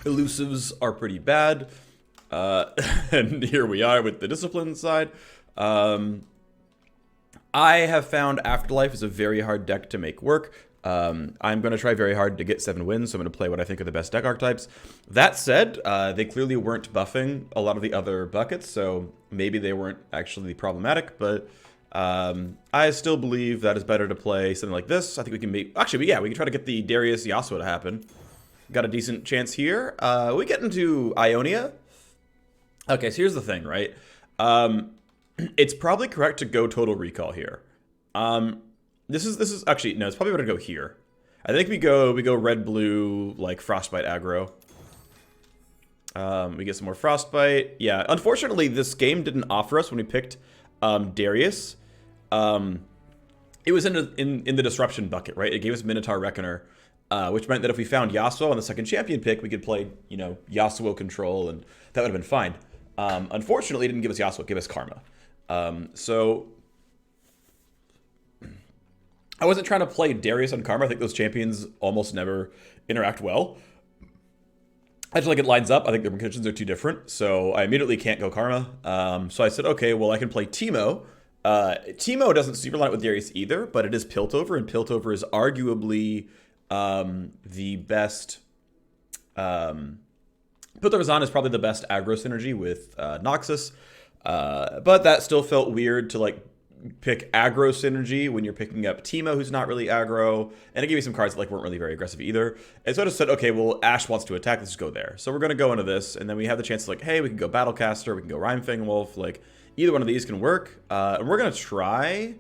Elusives are pretty bad. And here we are with the discipline side. I have found Afterlife is a very hard deck to make work. I'm going to try very hard to get 7 wins, so I'm going to play what I think are the best deck archetypes. That said, they clearly weren't buffing a lot of the other buckets, so maybe they weren't actually problematic, but I still believe that it's better to play something like this. I think we can make... Actually, yeah, we can try to get the Darius Yasuo to happen. Got a decent chance here. We get into Ionia. Okay, so here's the thing, right? It's probably correct to go Total Recall here. This is actually, no, it's probably better to go here. I think we go red blue like Frostbite aggro. We get some more Frostbite. Yeah, unfortunately this game didn't offer us when we picked Darius. It was in the disruption bucket, right? It gave us Minotaur Reckoner, which meant that if we found Yasuo on the second champion pick, we could play, you know, Yasuo control, and that would have been fine. Unfortunately, it didn't give us Yasuo, it gave us Karma. So I wasn't trying to play Darius on Karma. I think those champions almost never interact well. I just like it lines up. I think the conditions are too different, so I immediately can't go Karma. So I said, okay, well, I can play Teemo. Teemo doesn't super line up with Darius either, but it is Piltover, and Piltover is arguably the best... Piltover's on is probably the best aggro synergy with Noxus, but that still felt weird to like pick aggro synergy when you're picking up Teemo, who's not really aggro, and it gave me some cards that like weren't really very aggressive either. And so I just said, okay, well, Ashe wants to attack, let's just go there. So we're gonna go into this, and then we have the chance to like, hey, we can go Battlecaster, we can go Rhymefang Wolf, like either one of these can work. And we're gonna try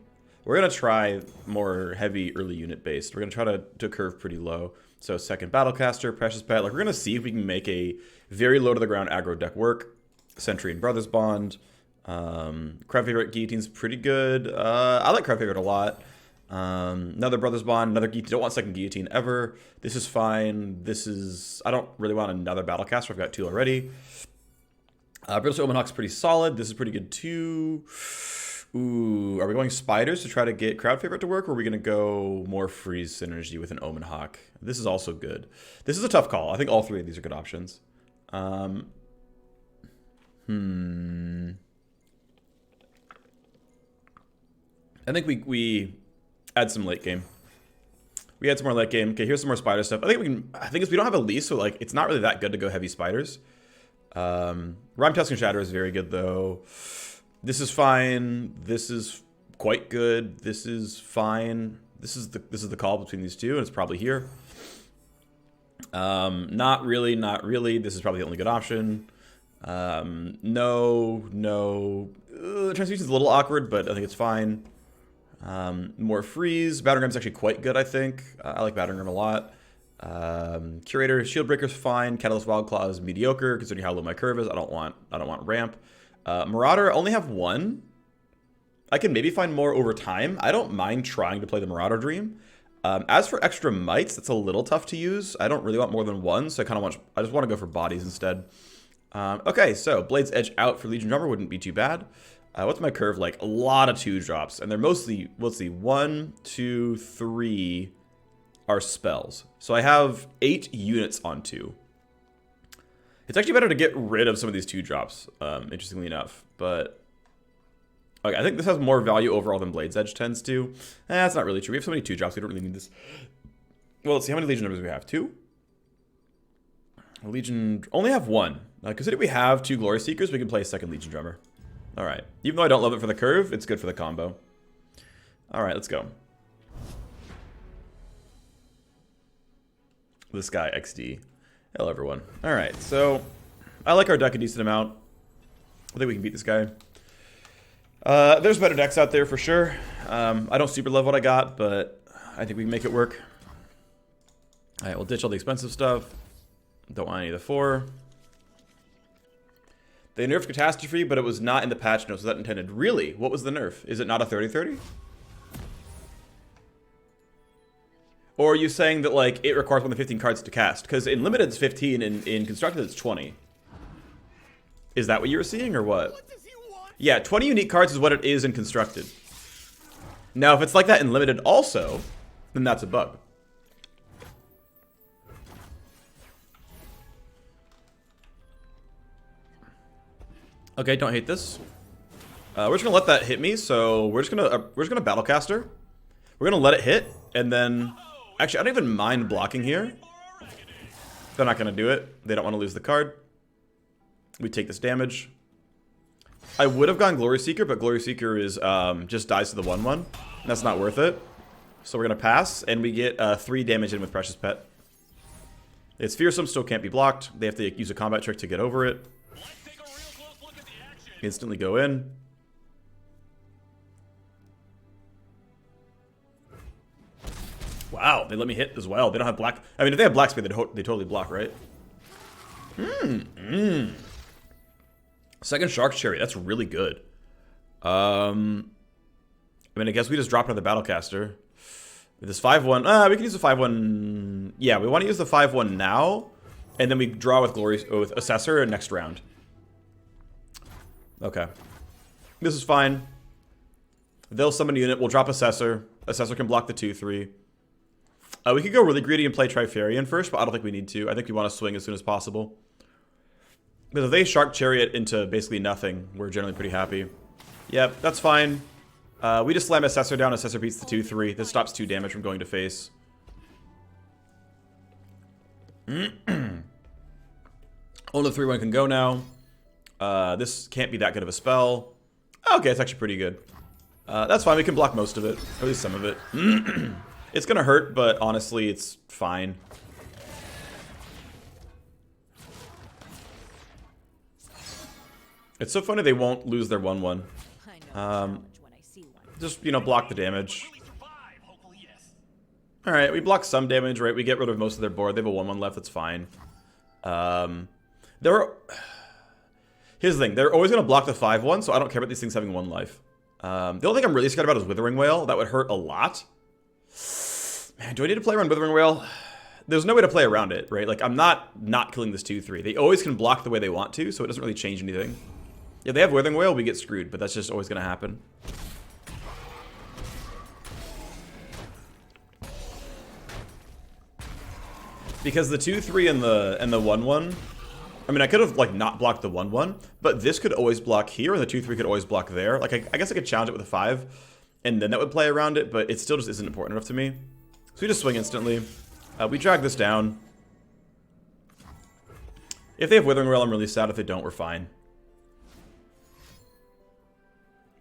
more heavy early unit based. We're gonna try to curve pretty low. So second Battlecaster, Precious Pet, like we're gonna see if we can make a very low to the ground aggro deck work. Sentry and Brothers Bond. Crowd Favorite Guillotine's pretty good. I like Crowd Favorite a lot. Another Brothers Bond, another Guillotine. Don't want second Guillotine ever. This is fine. This is... I don't really want another Battlecaster. I've got 2 already. British Omen Hawk's pretty solid. This is pretty good too. Ooh, are we going Spiders to try to get Crowd Favorite to work, or are we going to go more Freeze synergy with an Omen Hawk? This is also good. This is a tough call. I think all 3 of these are good options. I think we add some late game. We add some more late game. Okay, here's some more spider stuff. I think we can. I think we don't have a lease, so like it's not really that good to go heavy spiders. Rhyme Tusk and Shatter is very good though. This is fine. This is quite good. This is fine. This is the call between these two, and it's probably here. Not really, not really. This is probably the only good option. No. Transfusion's a little awkward, but I think it's fine. More freeze. Battering Ram's actually quite good, I think. I like Battering Ram a lot. Curator, Shieldbreaker's fine. Catalyst Wildclaw is mediocre, considering how low my curve is. I don't want ramp. Marauder, I only have 1. I can maybe find more over time. I don't mind trying to play the Marauder Dream. As for extra mites, that's a little tough to use. I don't really want more than 1, so I just want to go for bodies instead. Okay, so Blade's Edge out for Legion Drummer wouldn't be too bad. What's my curve like? A lot of 2 drops, and they're mostly, let's see, 1, 2, 3 are spells. So I have 8 units on 2. It's actually better to get rid of some of these 2 drops, interestingly enough. But okay, I think this has more value overall than Blade's Edge tends to. That's not really true. We have so many 2 drops, we don't really need this. Well, let's see, how many Legion numbers do we have? 2? Legion only have 1. Considering we have 2 Glory Seekers, we can play a second Legion Drummer. Alright. Even though I don't love it for the curve, it's good for the combo. Alright, let's go. This guy, XD. Hello, everyone. Alright, so I like our deck a decent amount. I think we can beat this guy. There's better decks out there for sure. I don't super love what I got, but I think we can make it work. Alright, we'll ditch all the expensive stuff. Don't want any of the 4. They nerfed Catastrophe, but it was not in the patch notes, so that intended. Really? What was the nerf? Is it not a 30-30? Or are you saying that, like, it requires more than 15 cards to cast? Because in Limited it's 15, and in Constructed it's 20. Is that what you were seeing, or what? Yeah, 20 unique cards is what it is in Constructed. Now, if it's like that in Limited also, then that's a bug. Okay, don't hate this. We're just gonna let that hit me. So we're just gonna Battlecaster. We're gonna let it hit, and then actually I don't even mind blocking here. They're not gonna do it. They don't want to lose the card. We take this damage. I would have gone Glory Seeker, but Glory Seeker is just dies to the 1/1. That's not worth it. So we're gonna pass, and we get 3 damage in with Precious Pet. It's fearsome, still can't be blocked. They have to use a combat trick to get over it. Instantly go in. Wow, they let me hit as well. They don't have black. I mean, if they have black speed, they totally block, right? Second Shark Cherry. That's really good. I mean, I guess we just drop another Battlecaster. With this 5/1. We can use the 5/1. Yeah, we want to use the 5/1 now. And then we draw with Assessor next round. Okay. This is fine. They'll summon a unit. We'll drop Assessor. Assessor can block the 2/3. We could go really greedy and play Trifarian first, but I don't think we need to. I think we want to swing as soon as possible. Because if they Shark Chariot into basically nothing, we're generally pretty happy. Yep, that's fine. We just slam Assessor down. Assessor beats the 2/3. This stops 2 damage from going to face. Only 3/1 can go now. This can't be that good of a spell. Okay, it's actually pretty good. That's fine. We can block most of it. Or at least some of it. It's gonna hurt, but honestly, it's fine. It's so funny they won't lose their 1/1. Just, you know, block the damage. Alright, we block some damage, right? We get rid of most of their board. They have a 1/1 left, that's fine. Here's the thing. They're always going to block the 5/1, so I don't care about these things having 1 life. The only thing I'm really scared about is Withering Wail. That would hurt a lot. Man, do I need to play around Withering Wail? There's no way to play around it, right? Like, I'm not killing this 2/3. They always can block the way they want to, so it doesn't really change anything. If they have Withering Wail, we get screwed, but that's just always going to happen. Because the 2/3 and the 1/1, I mean, I could have like not blocked the 1/1, but this could always block here, and the 2/3 could always block there. Like I guess I could challenge it with a 5, and then that would play around it, but it still just isn't important enough to me. So we just swing instantly. We drag this down. If they have Withering Wail, I'm really sad. If they don't, we're fine.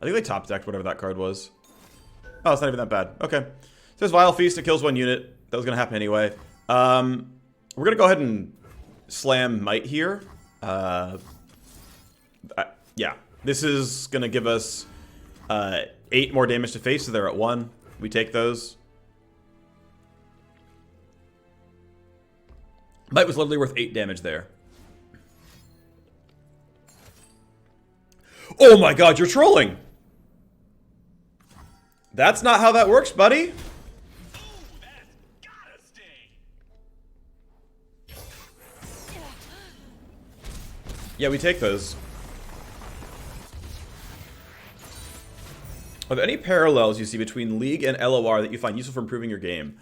I think they top decked whatever that card was. Oh, it's not even that bad. Okay. So there's Vile Feast. It kills 1 unit. That was gonna happen anyway. We're gonna go ahead and slam Might here. Yeah, this is gonna give us 8 more damage to face, so they're at 1. We take those. Might was literally worth 8 damage there. Oh my god, you're trolling! That's not how that works, buddy. Yeah, we take those. Are there any parallels you see between League and LOR that you find useful for improving your game?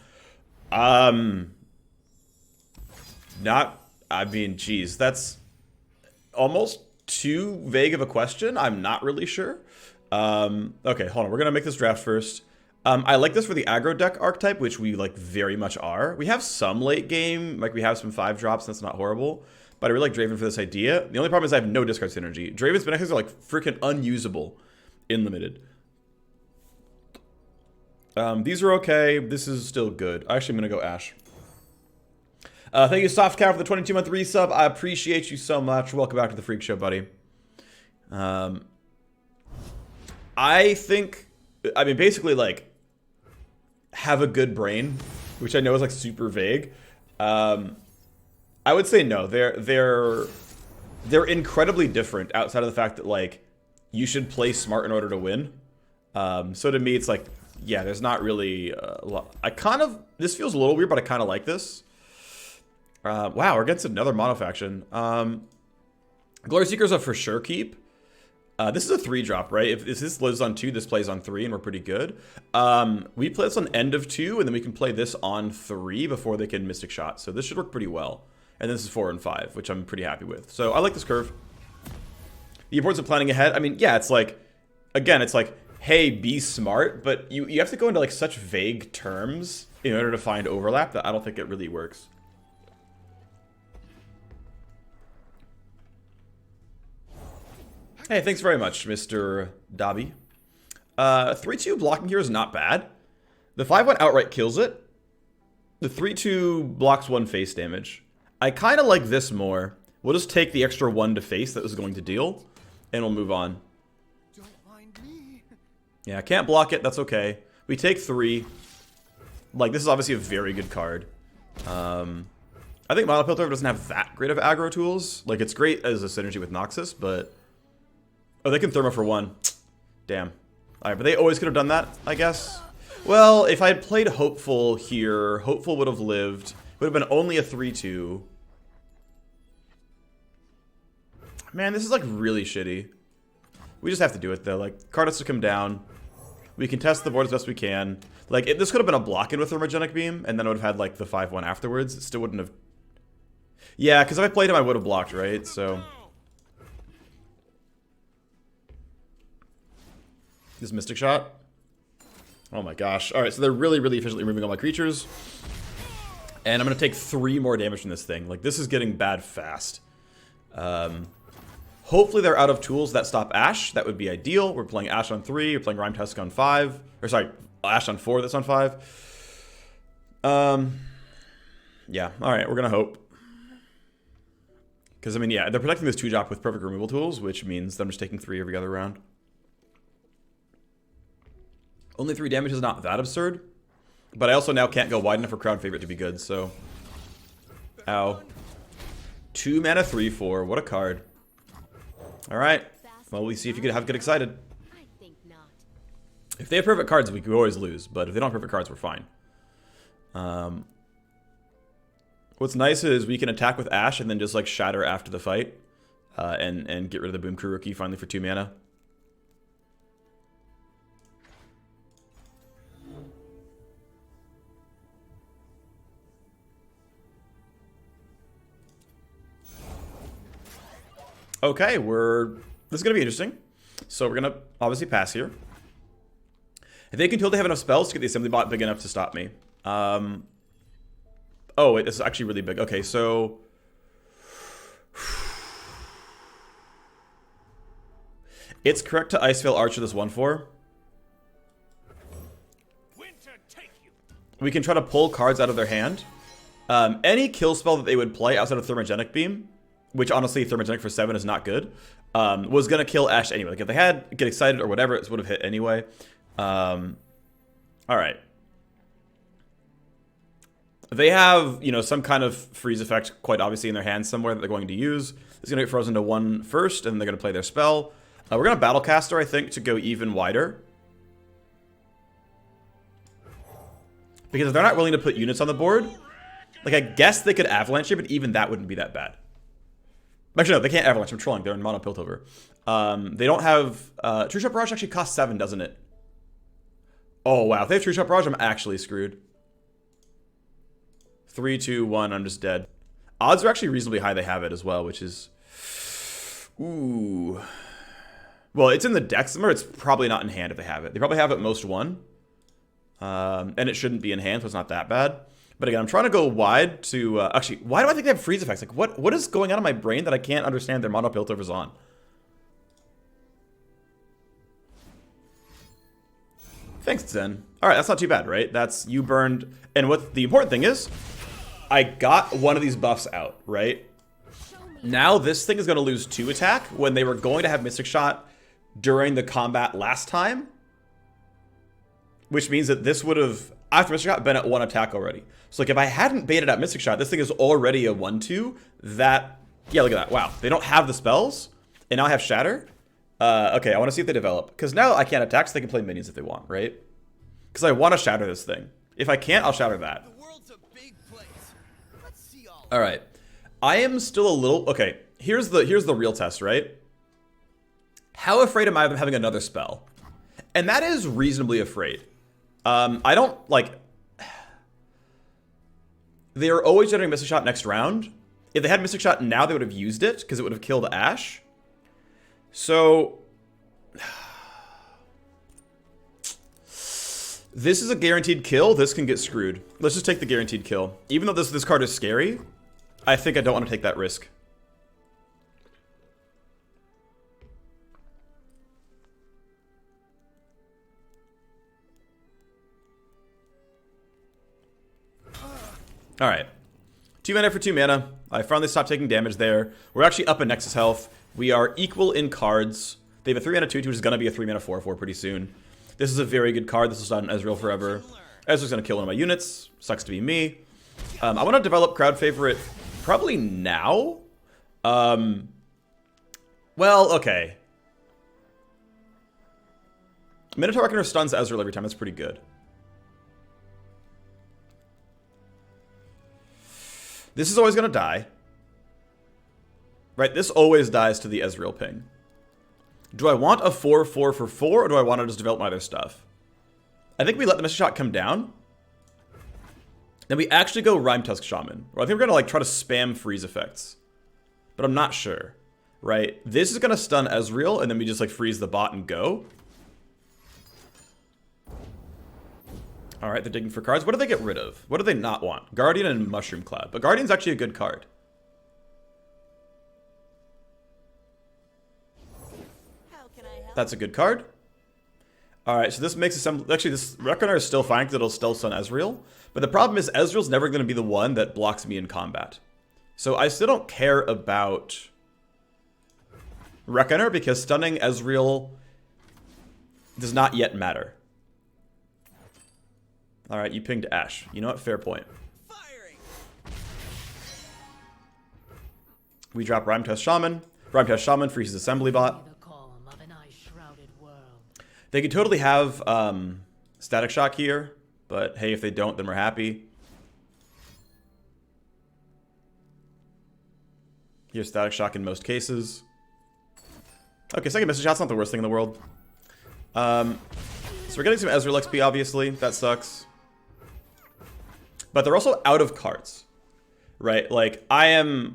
I mean, geez, that's almost too vague of a question. I'm not really sure. Okay, hold on. We're gonna make this draft first. I like this for the aggro deck archetype, which we like very much are. We have some late game, like we have some 5 drops, and that's not horrible. But I really like Draven for this idea. The only problem is I have no discard synergy. Draven's Benefits are like freaking unusable in limited. These are okay. This is still good. Actually, I'm gonna go Ashe. Thank you, Soft Cow, for the 22-month resub. I appreciate you so much. Welcome back to the Phreak Show, buddy. I think, I mean, basically, like, have a good brain, which I know is like super vague. I would say no. They're incredibly different outside of the fact that like you should play smart in order to win. So to me, it's like, yeah, there's not really a lot. This feels a little weird, but I kind of like this. Wow, we're against another mono faction. Glory Seeker's a for sure keep. This is a 3-drop, right? If this lives on 2, this plays on 3, and we're pretty good. We play this on end of 2, and then we can play this on 3 before they can Mystic Shot. So this should work pretty well. And this is 4 and 5, which I'm pretty happy with. So I like this curve. The importance of planning ahead. I mean, yeah, it's like, again, it's like, hey, be smart, but you have to go into like such vague terms in order to find overlap that I don't think it really works. Hey, thanks very much, Mr. Dobby. 3-2 blocking here is not bad. The 5-1 outright kills it. The 3-2 blocks 1 face damage. I kind of like this more. We'll just take the extra 1 to face that was going to deal, and we'll move on. Don't mind me. Yeah, I can't block it. That's okay. We take 3. Like, this is obviously a very good card. I think Mono Piltover doesn't have that great of aggro tools. Like, it's great as a synergy with Noxus, but... Oh, they can Thermo for 1. Damn. Alright, but they always could have done that, I guess. Well, if I had played Hopeful here, Hopeful would have lived. Would have been only a 3-2. Man, this is like really shitty. We just have to do it though. Like, card has to come down. We can test the board as best we can. Like, this could have been a block-in with Thermogenic Beam, and then I would have had like the 5-1 afterwards. It still wouldn't have... Yeah, because if I played him, I would have blocked, right? So... This Mystic Shot. Oh my gosh. Alright, so they're really, really efficiently removing all my creatures. And I'm going to take 3 more damage from this thing. Like, this is getting bad fast. Hopefully they're out of tools that stop Ashe. That would be ideal. We're playing Ashe on 3. We're playing Rhyme Tusk on 5. Or sorry, Ashe on 4 that's on 5. Yeah, alright, we're going to hope. Because, I mean, yeah, they're protecting this 2-drop with perfect removal tools, which means that I'm just taking 3 every other round. Only 3 damage is not that absurd. But I also now can't go wide enough for Crown Favorite to be good, so... Ow. 2 mana 3/4. What a card. Alright. Well, we see if you could get excited. I think not. If they have perfect cards, we could always lose. But if they don't have perfect cards, we're fine. What's nice is we can attack with Ashe and then just like shatter after the fight. And get rid of the Boom Crew Rookie finally for 2 mana. Okay, this is going to be interesting. So we're going to obviously pass here. If they can totally have enough spells to get the assembly bot big enough to stop me. Oh, wait, this is actually really big. Okay, so... It's correct to Iceveil Archer this 1/4. We can try to pull cards out of their hand. Any kill spell that they would play outside of Thermogenic Beam, which honestly, Thermogenic for 7 is not good, was going to kill Ashe anyway. Like, if they had Get Excited or whatever, it would have hit anyway. Alright. They have, you know, some kind of freeze effect quite obviously in their hands somewhere that they're going to use. It's going to get frozen to 1 first, and then they're going to play their spell. We're going to Battlecaster, I think, to go even wider. Because if they're not willing to put units on the board, like, I guess they could Avalanche here, but even that wouldn't be that bad. Actually, no, they can't Avalanche. I'm trolling. They're in Mono Piltover. They don't have... True Shot Barrage actually costs 7, doesn't it? Oh, wow. If they have True Shot Barrage, I'm actually screwed. 3, 2, 1. I'm just dead. Odds are actually reasonably high they have it as well, which is... Ooh. Well, it's in the deck somewhere. It's probably not in hand if they have it. They probably have it most 1. And it shouldn't be in hand, so it's not that bad. But again, I'm trying to go wide to... actually, why do I think they have freeze effects? Like, what is going on in my brain that I can't understand their Mono Piltovers on? Thanks, Zen. Alright, that's not too bad, right? That's... You burned... And what the important thing is, I got one of these buffs out, right? Now this thing is going to lose 2 attack when they were going to have Mystic Shot during the combat last time. Which means that this would have, after Mystic Shot, been at 1 attack already. So, like, if I hadn't baited out Mystic Shot, this thing is already a 1/2. That, yeah, look at that. Wow. They don't have the spells, and now I have Shatter. Okay, I want to see if they develop. Because now I can't attack, so they can play minions if they want, right? Because I want to Shatter this thing. If I can't, I'll Shatter that. The world's a big place. Let's see all. All right. I am still a little... Okay, here's the real test, right? How afraid am I of them having another spell? And that is reasonably afraid. I don't, like... They are always generating Mystic Shot next round. If they had Mystic Shot now, they would have used it, because it would have killed Ashe. So this is a guaranteed kill. This can get screwed. Let's just take the guaranteed kill. Even though this card is scary, I think I don't want to take that risk. Alright. 2 mana for 2 mana. I finally stopped taking damage there. We're actually up in Nexus health. We are equal in cards. They have a 3 mana 2/2, which is going to be a 3 mana 4/4 pretty soon. This is a very good card. This will stun Ezreal forever. Ezreal's going to kill one of my units. Sucks to be me. I want to develop crowd favorite probably now. Well, okay. Minotaur Reckoner stuns Ezreal every time. That's pretty good. This is always going to die. Right? This always dies to the Ezreal ping. Do I want a 4/4 for 4, or do I want to just develop my other stuff? I think we let the Mystic Shot come down. Then we actually go Rime Tusk Shaman. Or I think we're going to like try to spam freeze effects. But I'm not sure. Right? This is going to stun Ezreal, and then we just like freeze the bot and go. Alright, they're digging for cards. What do they get rid of? What do they not want? Guardian and Mushroom Cloud. But Guardian's actually a good card. That's a good card. Alright, so this makes assembly. Actually, this Reckoner is still fine because it'll still stun Ezreal. But the problem is Ezreal's never going to be the one that blocks me in combat. So I still don't care about Reckoner because stunning Ezreal does not yet matter. Alright, you pinged Ashe. You know what? Fair point. We drop Rime Test Shaman. Rime Test Shaman freezes Assembly Bot. They could totally have Static Shock here, but hey, if they don't, then we're happy. Here's Static Shock in most cases. Okay, second Mystic Shot's not the worst thing in the world. So we're getting some Ezreal XP, obviously. That sucks. But they're also out of cards. Right? Like, I'm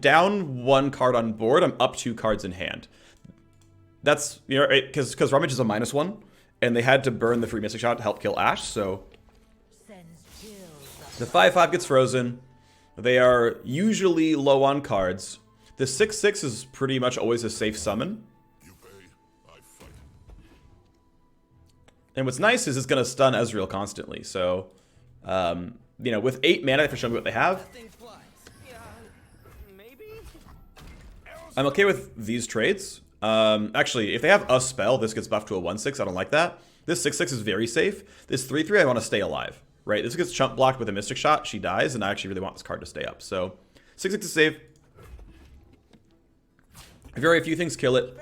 down 1 card on board, I'm up 2 cards in hand. That's, you know, because Rummage is a -1, and they had to burn the free Mystic Shot to help kill Ashe, so the 5/5 gets frozen. They are usually low on cards. The 6/6 is pretty much always a safe summon. And what's nice is it's going to stun Ezreal constantly, so, you know, with 8 mana, for showing me what they have, I'm okay with these trades. Actually, if they have a spell, this gets buffed to a 1/6. I don't like that. This 6/6 is very safe. This 3/3, I want to stay alive. Right? This gets chump blocked with a Mystic Shot. She dies, and I actually really want this card to stay up. So, 6/6 is safe. Very few things kill it.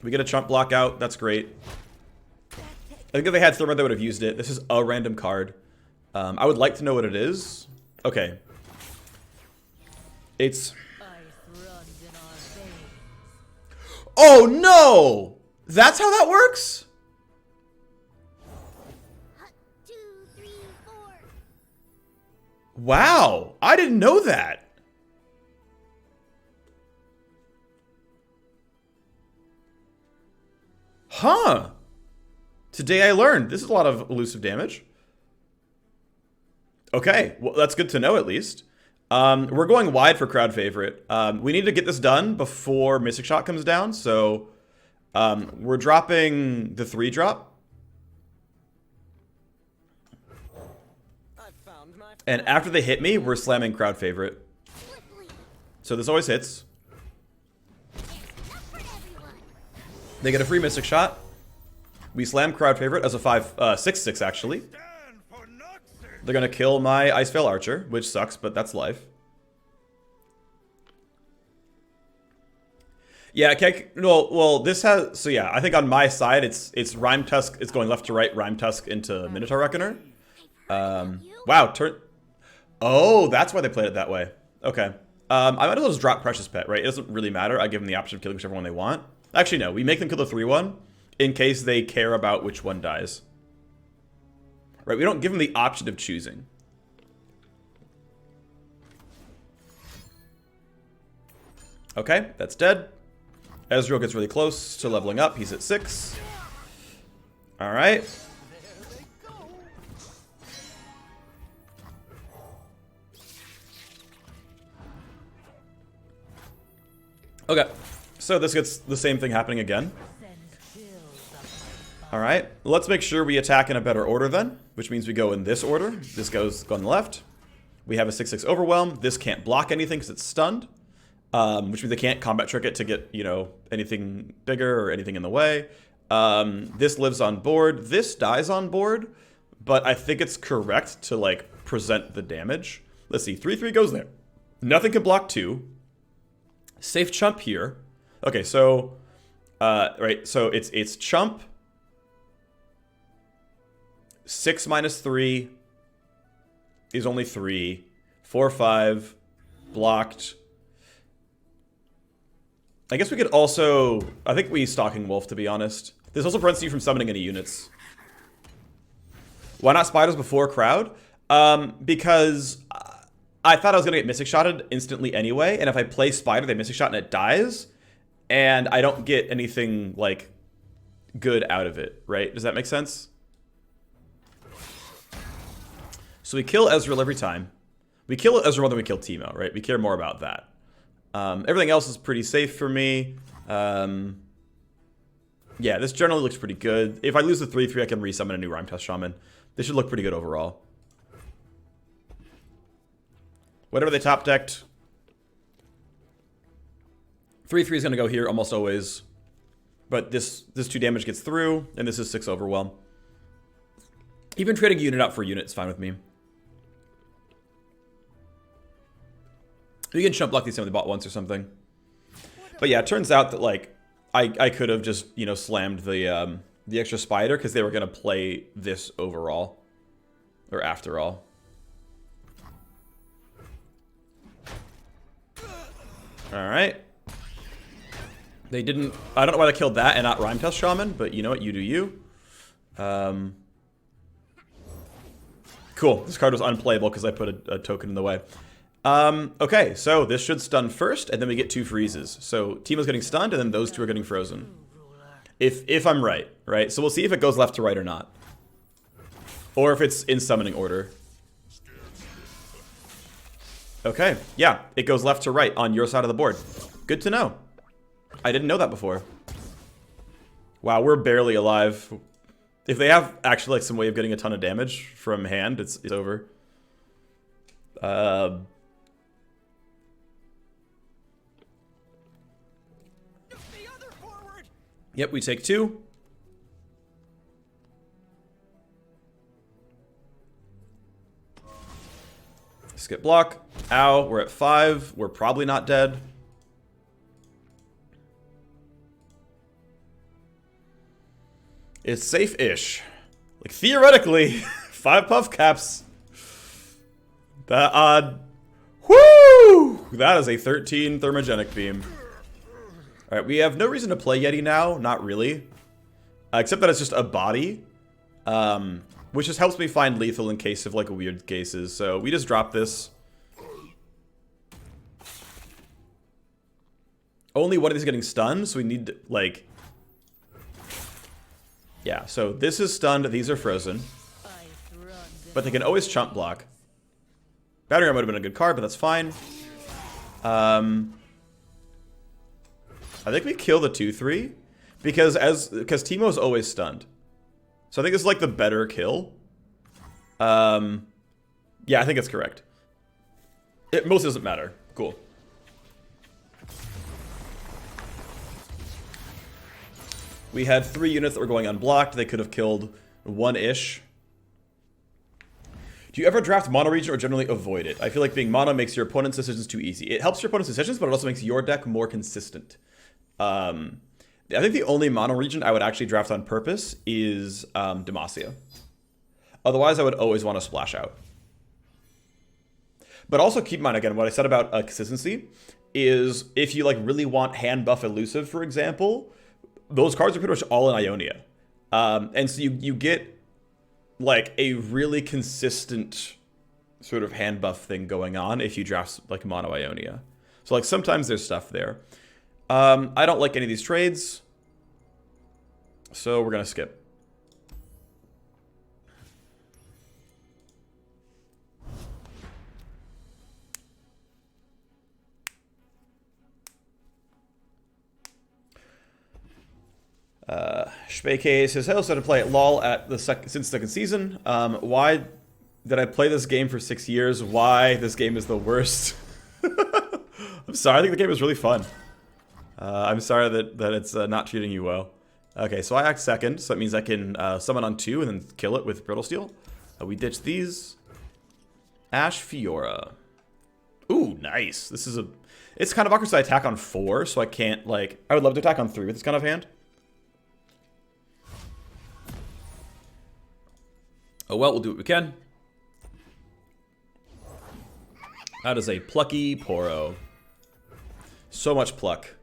We get a chump block out. That's great. I think if they had Thermite, they would have used it. This is a random card. I would like to know what it is. Okay. It's... Oh no! That's how that works? 2, 3, 4. Wow, I didn't know that. Huh. Today I learned. This is a lot of elusive damage. Okay, well that's good to know at least. We're going wide for crowd favorite. We need to get this done before Mystic Shot comes down, so we're dropping the 3-drop. And after they hit me, we're slamming crowd favorite. So this always hits. They get a free Mystic Shot. We slam crowd favorite as a 6/6 actually. They're gonna kill my Icevale Archer, which sucks, but that's life. Yeah, okay. Well, this has, so yeah, I think on my side it's Rime Tusk. It's going left to right, Rime Tusk into Minotaur Reckoner. Wow, turn. Oh, that's why they played it that way. Okay. I might as well just drop Precious Pet, right? It doesn't really matter. I give them the option of killing whichever one they want. Actually, no. We make them kill the 3/1 in case they care about which one dies. Right, we don't give them the option of choosing. Okay, that's dead. Ezreal gets really close to leveling up. He's at 6. All right. Okay, so this gets the same thing happening again. All right, let's make sure we attack in a better order then, which means we go in this order. This goes on the left. We have a 6/6 overwhelm. This can't block anything because it's stunned, which means they can't combat trick it to get, you know, anything bigger or anything in the way. This lives on board. This dies on board, but I think it's correct to like present the damage. Let's see, 3/3 goes there. Nothing can block 2. Safe chump here. Okay, so right, so it's chump. 6 minus 3 is only 3. 4, 5 blocked. I guess we could also, I think we Stalking Wolf, to be honest. This also prevents you from summoning any units. Why not spiders before crowd? Because I thought I was going to get Mystic Shotted instantly anyway, and if I play Spider, they Mystic Shot and it dies, and I don't get anything, like, good out of it, right? Does that make sense? So we kill Ezreal every time. We kill Ezreal more than we kill Teemo, right? We care more about that. Everything else is pretty safe for me. Yeah, this generally looks pretty good. If I lose the 3/3, I can resummon a new Rhyme Test Shaman. This should look pretty good overall. Whatever they top decked, 3/3 is going to go here almost always. But this 2 damage gets through, and this is 6 overwhelm. Even trading a unit out for a unit is fine with me. You can chump block these time they bought once or something. But yeah, it turns out that like I could have just, you know, slammed the extra spider because they were going to play this overall. Or after all. Alright. They didn't... I don't know why they killed that and not Rhyme Test Shaman, but you know what? You do you. Cool. This card was unplayable because I put a token in the way. Okay, so this should stun first, and then we get 2 freezes. So Teemo's getting stunned, and then those 2 are getting frozen. If I'm right, right? So we'll see if it goes left to right or not. Or if it's in summoning order. Okay, yeah, it goes left to right on your side of the board. Good to know. I didn't know that before. Wow, we're barely alive. If they have actually like some way of getting a ton of damage from hand, it's over. Yep, we take 2. Skip block. Ow, we're at 5. We're probably not dead. It's safe-ish. Like, theoretically, 5 puff caps. That odd. Whoo! That is a 13 thermogenic beam. Alright, we have no reason to play Yeti now. Not really. Except that it's just a body. Which just helps me find lethal in case of, like, weird cases. So, we just drop this. Only one of these is getting stunned, so we need to, like... Yeah, so this is stunned, these are frozen. But they can always chump block. Battery Ram would have been a good card, but that's fine. I think we kill the 2/3 because Teemo's always stunned. So I think it's like the better kill. Yeah, I think it's correct. It mostly doesn't matter. Cool. We had 3 units that were going unblocked. They could have killed 1-ish. Do you ever draft mono region or generally avoid it? I feel like being mono makes your opponent's decisions too easy. It helps your opponent's decisions, but it also makes your deck more consistent. I think the only mono region I would actually draft on purpose is Demacia. Otherwise, I would always want to splash out. But also keep in mind, again, what I said about consistency is if you like really want hand buff elusive, for example, those cards are pretty much all in Ionia. And so you get like a really consistent sort of hand buff thing going on if you draft like mono Ionia. So like sometimes there's stuff there. I don't like any of these trades, so we're gonna skip. Shpeke says, "I started to play at LoL at since second season. Why did I play this game for 6 years? Why this game is the worst?" I'm sorry. I think the game is really fun. I'm sorry that it's not treating you well. Okay, so I act second, so that means I can summon on 2 and then kill it with Brittle Steel. We ditch these. Ashe Fiora. Ooh, nice. This is it's kind of awkward, so I attack on 4, so I can't, like... I would love to attack on 3 with this kind of hand. Oh well, we'll do what we can. That is a plucky Poro. So much pluck.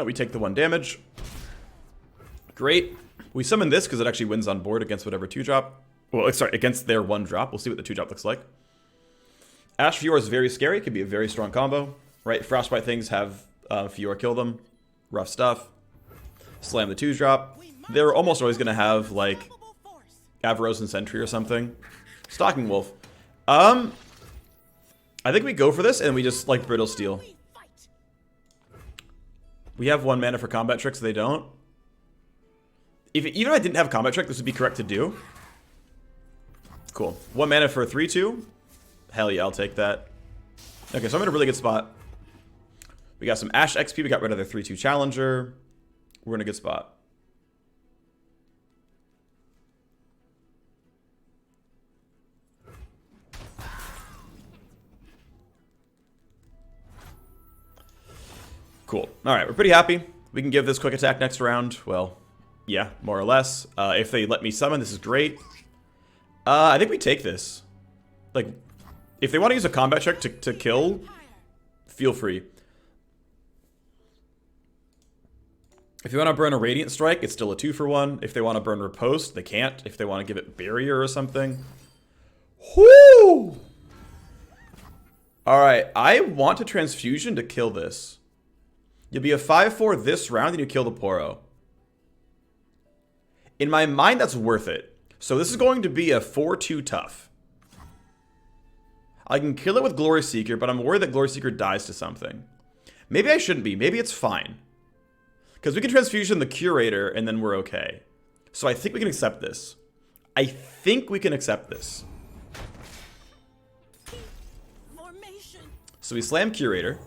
We take the 1 damage. Great. We summon this because it actually wins on board against whatever 2-drop. Well, sorry, against their 1-drop. We'll see what the 2-drop looks like. Ashe Fiora is very scary. It could be a very strong combo. Right? Frostbite things have Fiora kill them. Rough stuff. Slam the 2-drop. They're almost always going to have, like, Avaros and Sentry or something. Stalking Wolf. I think we go for this and we just, like, Brittle Steel. We have 1 mana for combat tricks, they don't. Even if I didn't have combat trick, this would be correct to do. Cool. 1 mana for a 3-2. Hell yeah, I'll take that. Okay, so I'm in a really good spot. We got some Ashe XP, we got rid of their 3-2 challenger. We're in a good spot. Cool. Alright, we're pretty happy. We can give this quick attack next round. Well, yeah, more or less. If they let me summon, this is great. I think we take this. Like, if they want to use a combat check to kill, feel free. If you want to burn a Radiant Strike, it's still a 2-for-1. If they want to burn Riposte, they can't. If they want to give it Barrier or something. Whoo! Alright, I want to Transfusion to kill this. You'll be a 5-4 this round, and you kill the Poro. In my mind, that's worth it. So this is going to be a 4-2 tough. I can kill it with Glory Seeker, but I'm worried that Glory Seeker dies to something. Maybe I shouldn't be. Maybe it's fine. Because we can Transfusion the Curator, and then we're okay. So I think we can accept this. I think we can accept this. So we slam Curator.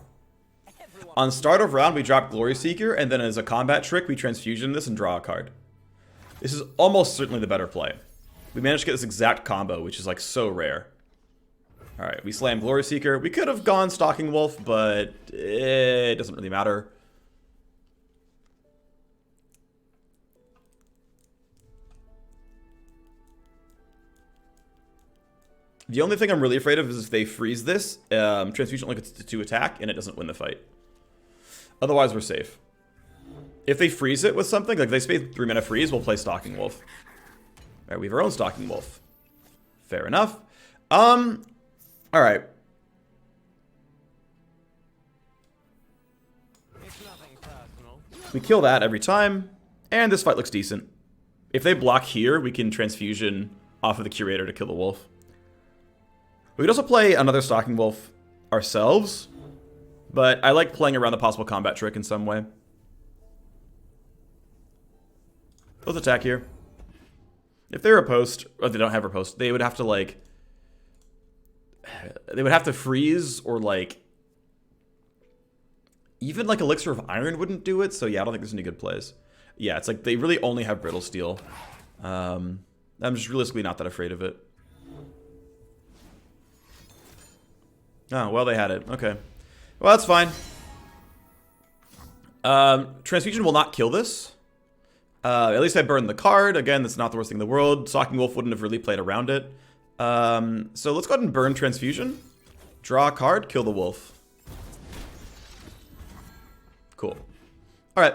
On start of round, we drop Glory Seeker, and then as a combat trick, we Transfusion this and draw a card. This is almost certainly the better play. We managed to get this exact combo, which is like so rare. Alright, we slam Glory Seeker. We could have gone Stalking Wolf, but it doesn't really matter. The only thing I'm really afraid of is if they freeze this, Transfusion only gets to attack, and it doesn't win the fight. Otherwise, we're safe. If they freeze it with something, like they space 3 mana freeze, we'll play Stalking Wolf. Alright, we have our own Stalking Wolf. Fair enough. Alright. We kill that every time, and this fight looks decent. If they block here, we can Transfusion off of the Curator to kill the Wolf. We could also play another Stalking Wolf ourselves, but I like playing around the possible combat trick in some way. Let's attack here. If they're Riposte, or they don't have Riposte, they would have to, like... They would have to freeze, or, like... Even, like, Elixir of Iron wouldn't do it, so yeah, I don't think there's any good plays. Yeah, it's like they really only have Brittle Steel. I'm just realistically not that afraid of it. Oh, well, they had it. Okay. Well, that's fine. Transfusion will not kill this. At least I burned the card. Again, that's not the worst thing in the world. Stalking Wolf wouldn't have really played around it. So let's go ahead and burn Transfusion. Draw a card, kill the wolf. Cool. Alright.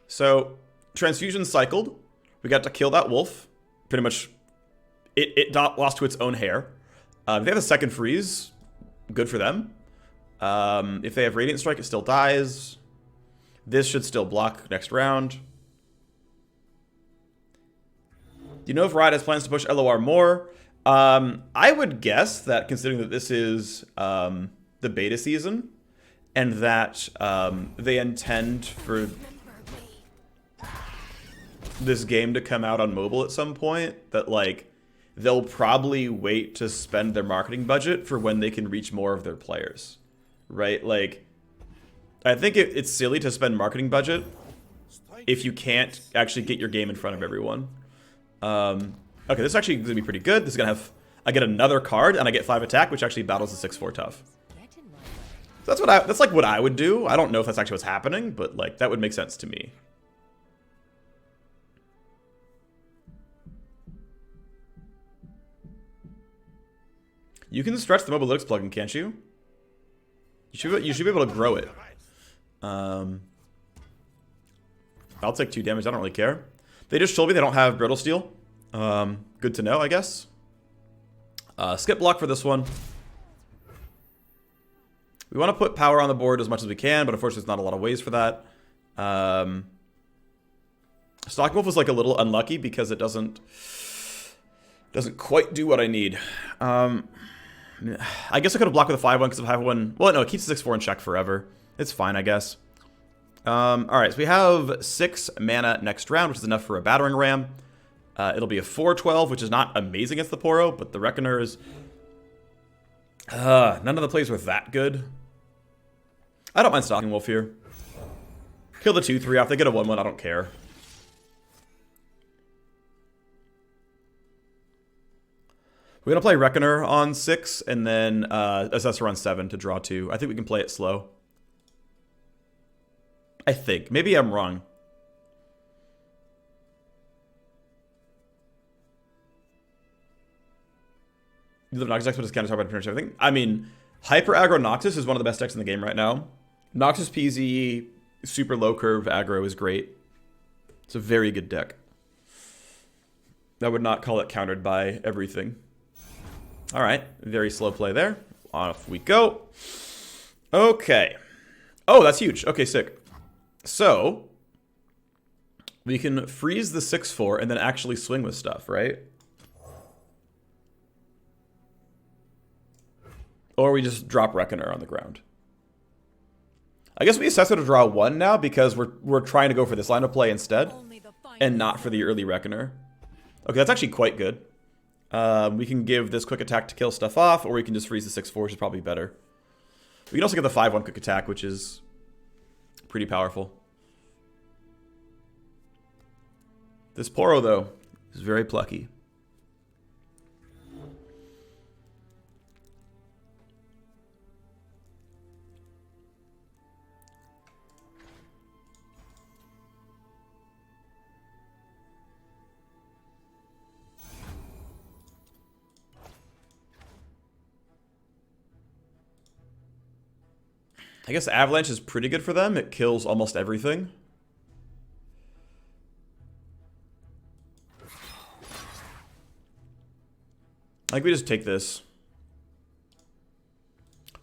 So, Transfusion cycled. We got to kill that wolf. Pretty much, it lost to its own hair. If they have a second freeze, good for them. If they have Radiant Strike, it still dies. This should still block next round. Do you know if Riot has plans to push LOR more? I would guess that considering that this is the beta season, and that they intend for this game to come out on mobile at some point, that like they'll probably wait to spend their marketing budget for when they can reach more of their players, right? Like, I think it's silly to spend marketing budget if you can't actually get your game in front of everyone. Okay, this is actually going to be pretty good. This is going to have... I get another card, and I get 5 attack, which actually battles the 6/4 tough. So that's like what I would do. I don't know if that's actually what's happening, but like that would make sense to me. You can stretch the Mobalytics plugin, can't you? You should be able to grow it. I'll take 2 damage. I don't really care. They just told me they don't have Brittle Steel. Good to know, I guess. Skip block for this one. We want to put power on the board as much as we can, but unfortunately there's not a lot of ways for that. Stalking Wolf was like a little unlucky because it doesn't quite do what I need. I guess I could have blocked with a 5/1 because if I have one... Well, no, it keeps the 6/4 in check forever. It's fine, I guess. Alright, so we have 6 mana next round, which is enough for a Battering Ram. It'll be a 4/12, which is not amazing against the Poro, but the Reckoner is... none of the plays were that good. I don't mind Stalking Wolf here. Kill the 2/3 off. They get a 1/1. I don't care. We're going to play Reckoner on 6 and then Assessor on 7 to draw 2. I think we can play it slow. I think. Maybe I'm wrong. You live Noxus Expert is kind of talk about pretty much everything. I mean, Hyper Aggro Noxus is one of the best decks in the game right now. Noxus PZ, super low curve aggro is great. It's a very good deck. I would not call it countered by everything. Alright, very slow play there. Off we go. Okay. Oh, that's huge. Okay, sick. So, we can freeze the 6/4 and then actually swing with stuff, right? Or we just drop Reckoner on the ground. I guess we assess it to draw 1 now because we're trying to go for this line of play instead. And not for the early Reckoner. Okay, that's actually quite good. We can give this quick attack to kill stuff off, or we can just freeze the 6/4, which is probably better. We can also get the 5/1 quick attack, which is pretty powerful. This Poro, though, is very plucky. I guess Avalanche is pretty good for them. It kills almost everything. I think we just take this.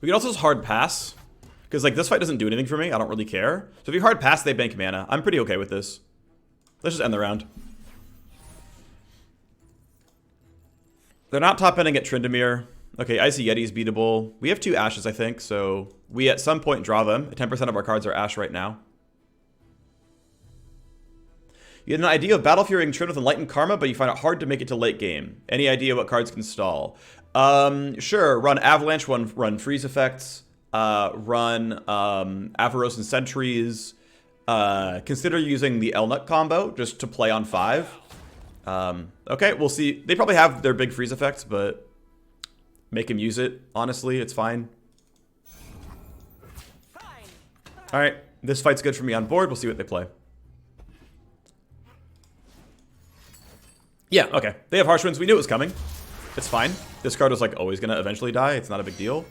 We can also just hard pass. Because like this fight doesn't do anything for me. I don't really care. So if you hard pass, they bank mana. I'm pretty okay with this. Let's just end the round. They're not top ending at Tryndamere. Okay, Icy Yeti is beatable. We have 2 Ashes, I think, so we at some point draw them. 10% of our cards are Ash right now. You had an idea of Battle Fury and Trynd with Enlightened Karma, but you find it hard to make it to late game. Any idea what cards can stall? Sure, run Avalanche, run Freeze Effects, run Avaros and Sentries. Consider using the Elnut combo just to play on 5. Okay, we'll see. They probably have their big Freeze Effects, but... make him use it. Honestly, it's fine. Alright, this fight's good for me on board. We'll see what they play. Yeah, okay. They have Harsh Winds. We knew it was coming. It's fine. This card is like always gonna eventually die. It's not a big deal.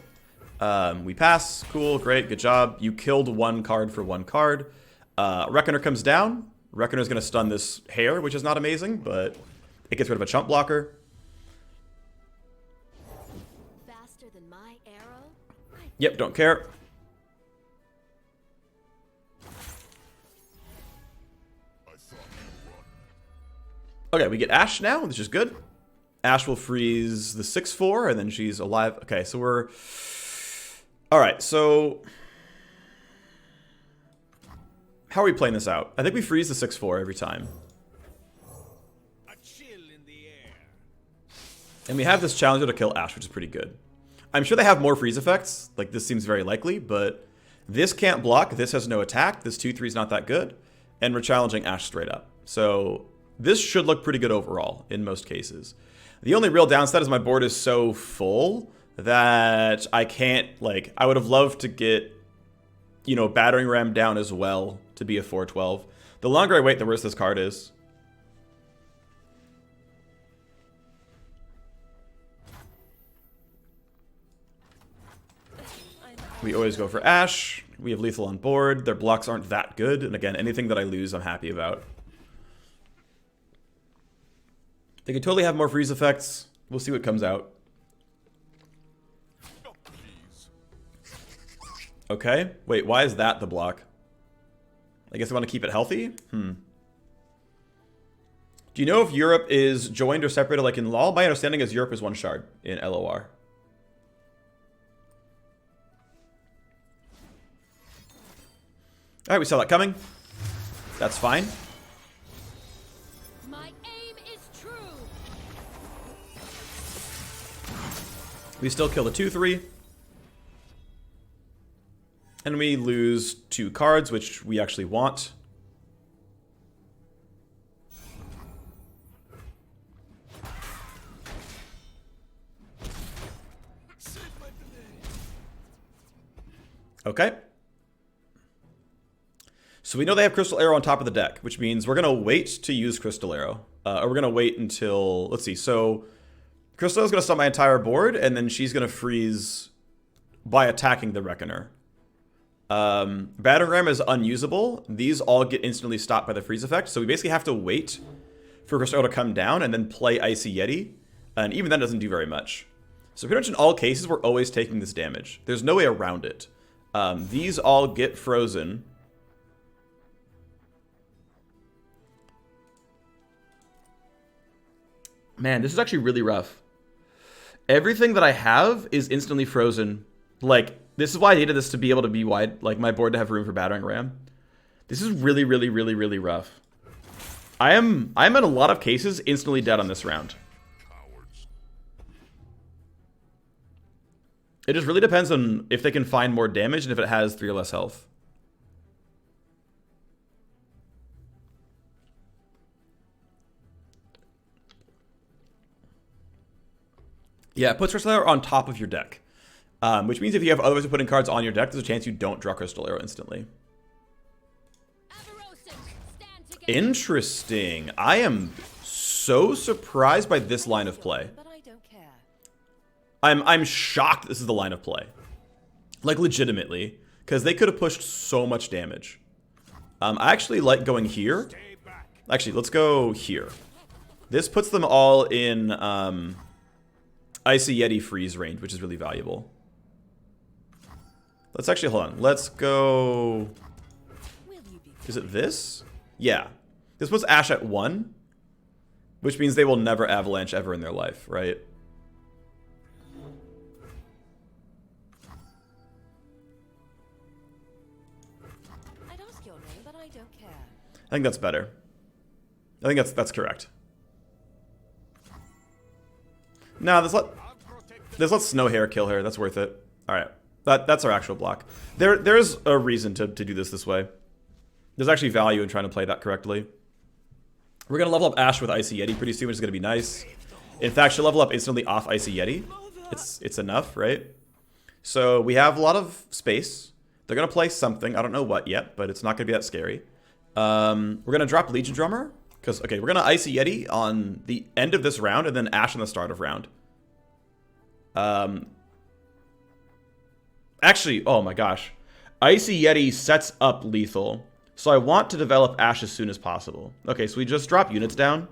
We pass. Cool, great, good job. You killed one card for one card. Reckoner comes down. Reckoner's gonna stun this hair, which is not amazing, but it gets rid of a chump blocker. Faster than my arrow? Yep, don't care. Okay, we get Ashe now, which is good. Ashe will freeze the 6/4, and then she's alive. Okay, so we're... Alright, so... How are we playing this out? I think we freeze the 6/4 every time. A chill in the air. And we have this challenger to kill Ashe, which is pretty good. I'm sure they have more freeze effects. Like, this seems very likely, but... This can't block, this has no attack, this 2/3 is not that good. And we're challenging Ashe straight up. So... This should look pretty good overall, in most cases. The only real downside is my board is so full that I can't, like, I would have loved to get, you know, battering ram down as well to be a 4/12. The longer I wait, the worse this card is. We always go for Ashe. We have lethal on board. Their blocks aren't that good. And again, anything that I lose, I'm happy about. They could totally have more freeze effects. We'll see what comes out. Okay. Wait, why is that the block? I guess I want to keep it healthy? Do you know if Europe is joined or separated like in LoL? My understanding is Europe is one shard in LOR. Alright, we saw that coming. That's fine. We still kill the 2/3. And we lose 2 cards, which we actually want. Okay. So we know they have Crystal Arrow on top of the deck, which means we're going to wait to use Crystal Arrow. Or we're going to wait until... Let's see, so... Crystal is going to stun my entire board, and then she's going to freeze by attacking the Reckoner. Battering Ram is unusable. These all get instantly stopped by the freeze effect, so we basically have to wait for Crystal to come down and then play Icy Yeti, and even that doesn't do very much. So pretty much in all cases, we're always taking this damage. There's no way around it. These all get frozen. Man, this is actually really rough. Everything that I have is instantly frozen. Like, this is why I needed this to be able to be wide, like my board to have room for battering ram. This is really, really, really, really rough. I'm in a lot of cases instantly dead on this round. It just really depends on if they can find more damage and if it has 3 or less health. Yeah, it puts Crystal Arrow on top of your deck. Which means if you have otherwise putting cards on your deck, there's a chance you don't draw Crystal Arrow instantly. Interesting. I am so surprised by this line of play. I'm shocked this is the line of play. Like, legitimately. Because they could have pushed so much damage. I actually like going here. Actually, let's go here. This puts them all in Icy Yeti freeze range, which is really valuable. Let's actually, hold on. Let's go... Is it this? Yeah. This puts Ashe at 1. Which means they will never avalanche ever in their life, right? I think that's better. I think that's correct. No, let's let Snow Hair kill her. That's worth it. All right, that's our actual block. There's a reason to do this way. There's actually value in trying to play that correctly. We're gonna level up Ashe with Icy Yeti pretty soon, which is gonna be nice. In fact, she'll level up instantly off Icy Yeti. It's enough, right? So we have a lot of space. They're gonna play something. I don't know what yet, but it's not gonna be that scary. We're gonna drop Legion Drummer because okay, we're gonna Icy Yeti on the end of this round and then Ashe on the start of round. Actually, oh my gosh. Icy Yeti sets up lethal. So I want to develop Ashe as soon as possible. Okay, so we just drop units down.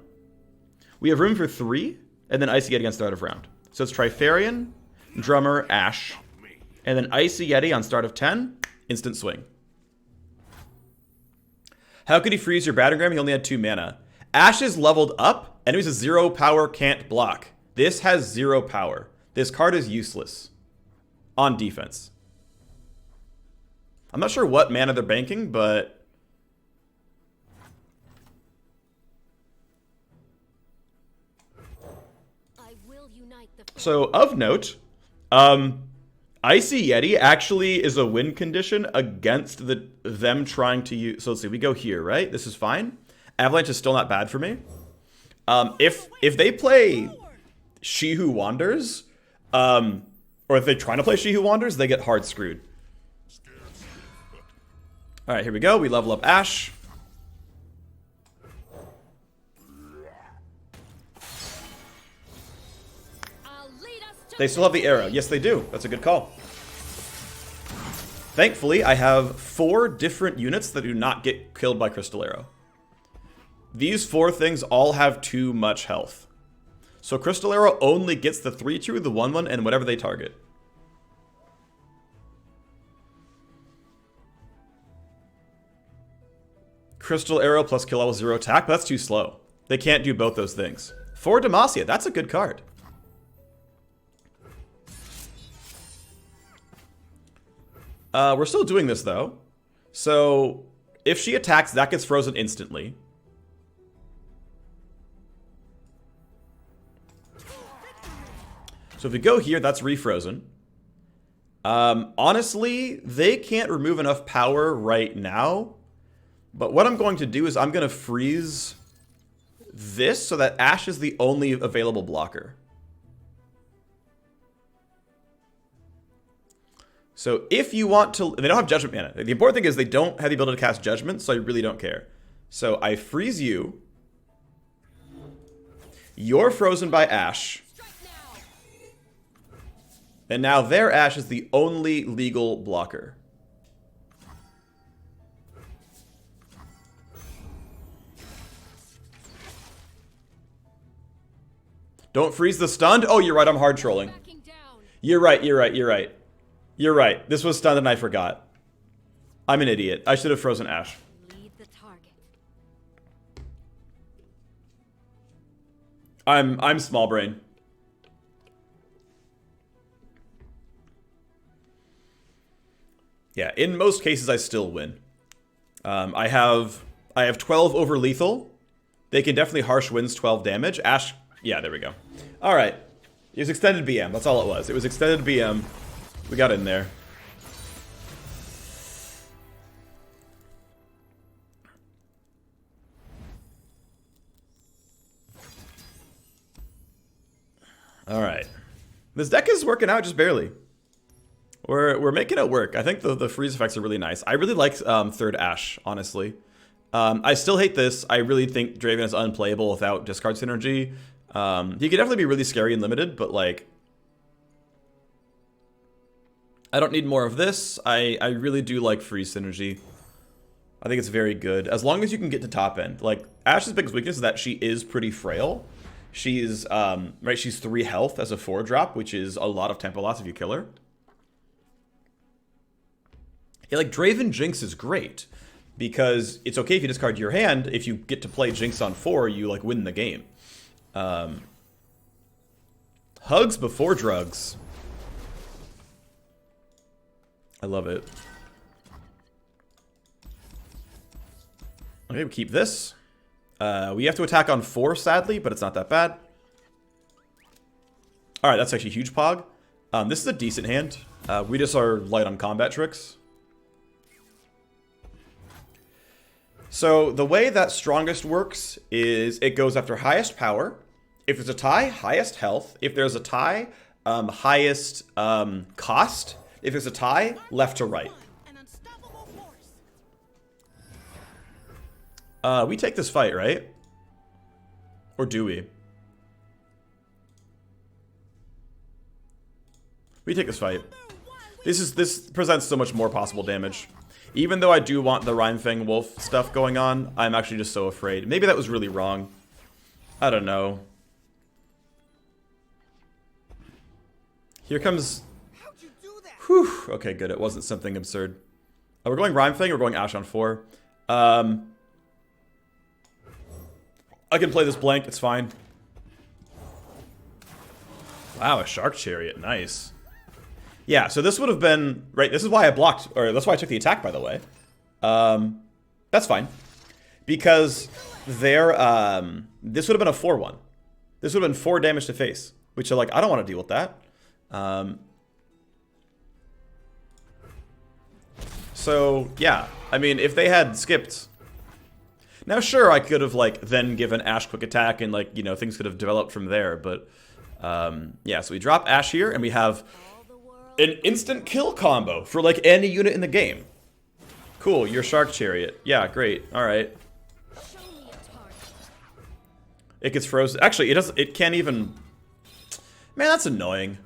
We have room for 3, and then Icy Yeti on start of round. So it's Trifarian, Drummer, Ashe, and then Icy Yeti on start of 10, instant swing. How could he freeze your battering ram? He only had 2 mana. Ashe is leveled up. Enemies with 0 power can't block. This has 0 power. This card is useless on defense. I'm not sure what mana they're banking, but... I will unite the So, of note, Icy Yeti actually is a win condition against them trying to use... So let's see, we go here, right? This is fine. Avalanche is still not bad for me. If they play She Who Wanders, or if they're trying to play She Who Wanders, they get hard screwed. Alright, here we go. We level up Ashe. They still have the arrow. Yes, they do. That's a good call. Thankfully, I have 4 different units that do not get killed by Crystal Arrow. These 4 things all have too much health. So Crystal Arrow only gets the 3/2, the 1/1, and whatever they target. Crystal Arrow plus kill level 0 attack, but that's too slow. They can't do both those things. For Demacia, that's a good card. We're still doing this, though. So, if she attacks, that gets frozen instantly. So if we go here, that's refrozen. Honestly, they can't remove enough power right now. But what I'm going to do is I'm going to freeze this so that Ashe is the only available blocker. So if you want to... They don't have Judgment mana. The important thing is they don't have the ability to cast Judgment, so I really don't care. So I freeze you. You're frozen by Ashe. And now their Ashe is the only legal blocker. Don't freeze the stunned? Oh, you're right, I'm hard trolling. You're right, you're right, you're right. You're right. This was stunned and I forgot. I'm an idiot. I should have frozen Ashe. Lead the target. I'm small brain. Yeah, in most cases I still win. I have 12 over lethal. They can definitely harsh winds 12 damage. Ashe, yeah, there we go. All right. It was extended BM. That's all it was. It was extended BM. We got in there. All right. This deck is working out just barely. We're making it work. I think the freeze effects are really nice. I really like third Ashe, honestly. I still hate this. I really think Draven is unplayable without discard synergy. He could definitely be really scary and limited, but like... I don't need more of this. I really do like freeze synergy. I think it's very good. As long as you can get to top end. Like, Ashe's biggest weakness is that she is pretty frail. She's, right, she's 3 health as a 4-drop, which is a lot of tempo loss if you kill her. Yeah, like, Draven Jinx is great. Because it's okay if you discard your hand. If you get to play Jinx on 4, you, like, win the game. Hugs before drugs. I love it. Okay, we keep this. We have to attack on 4, sadly, but it's not that bad. Alright, that's actually huge pog. This is a decent hand. We just are light on combat tricks. So, the way that strongest works is it goes after highest power. If there's a tie, highest health. If there's a tie, highest cost. If there's a tie, left to right. We take this fight, right? Or do we? We take this fight. This presents so much more possible damage. Even though I do want the Rhymefang Wolf stuff going on, I'm actually just so afraid. Maybe that was really wrong. I don't know. Here comes... How'd you do that? Whew. Okay, good. It wasn't something absurd. We're going Rhymefang, we're going Ashe on 4. I can play this blank, it's fine. Wow, a Shark Chariot, nice. Yeah, so this would have been, right, this is why I blocked, or that's why I took the attack, by the way. That's fine. Because there, this would have been a 4-1. This would have been 4 damage to face, which are like, I don't want to deal with that. So, yeah, I mean, if they had skipped... Now, sure, I could have, like, then given Ashe quick attack and, like, you know, things could have developed from there, but... yeah, so we drop Ashe here, and we have an instant kill combo for, like, any unit in the game. Cool, your Shark Chariot. Yeah, great. Alright. Show me a target. It gets frozen. Actually, it can't even... Man, that's annoying.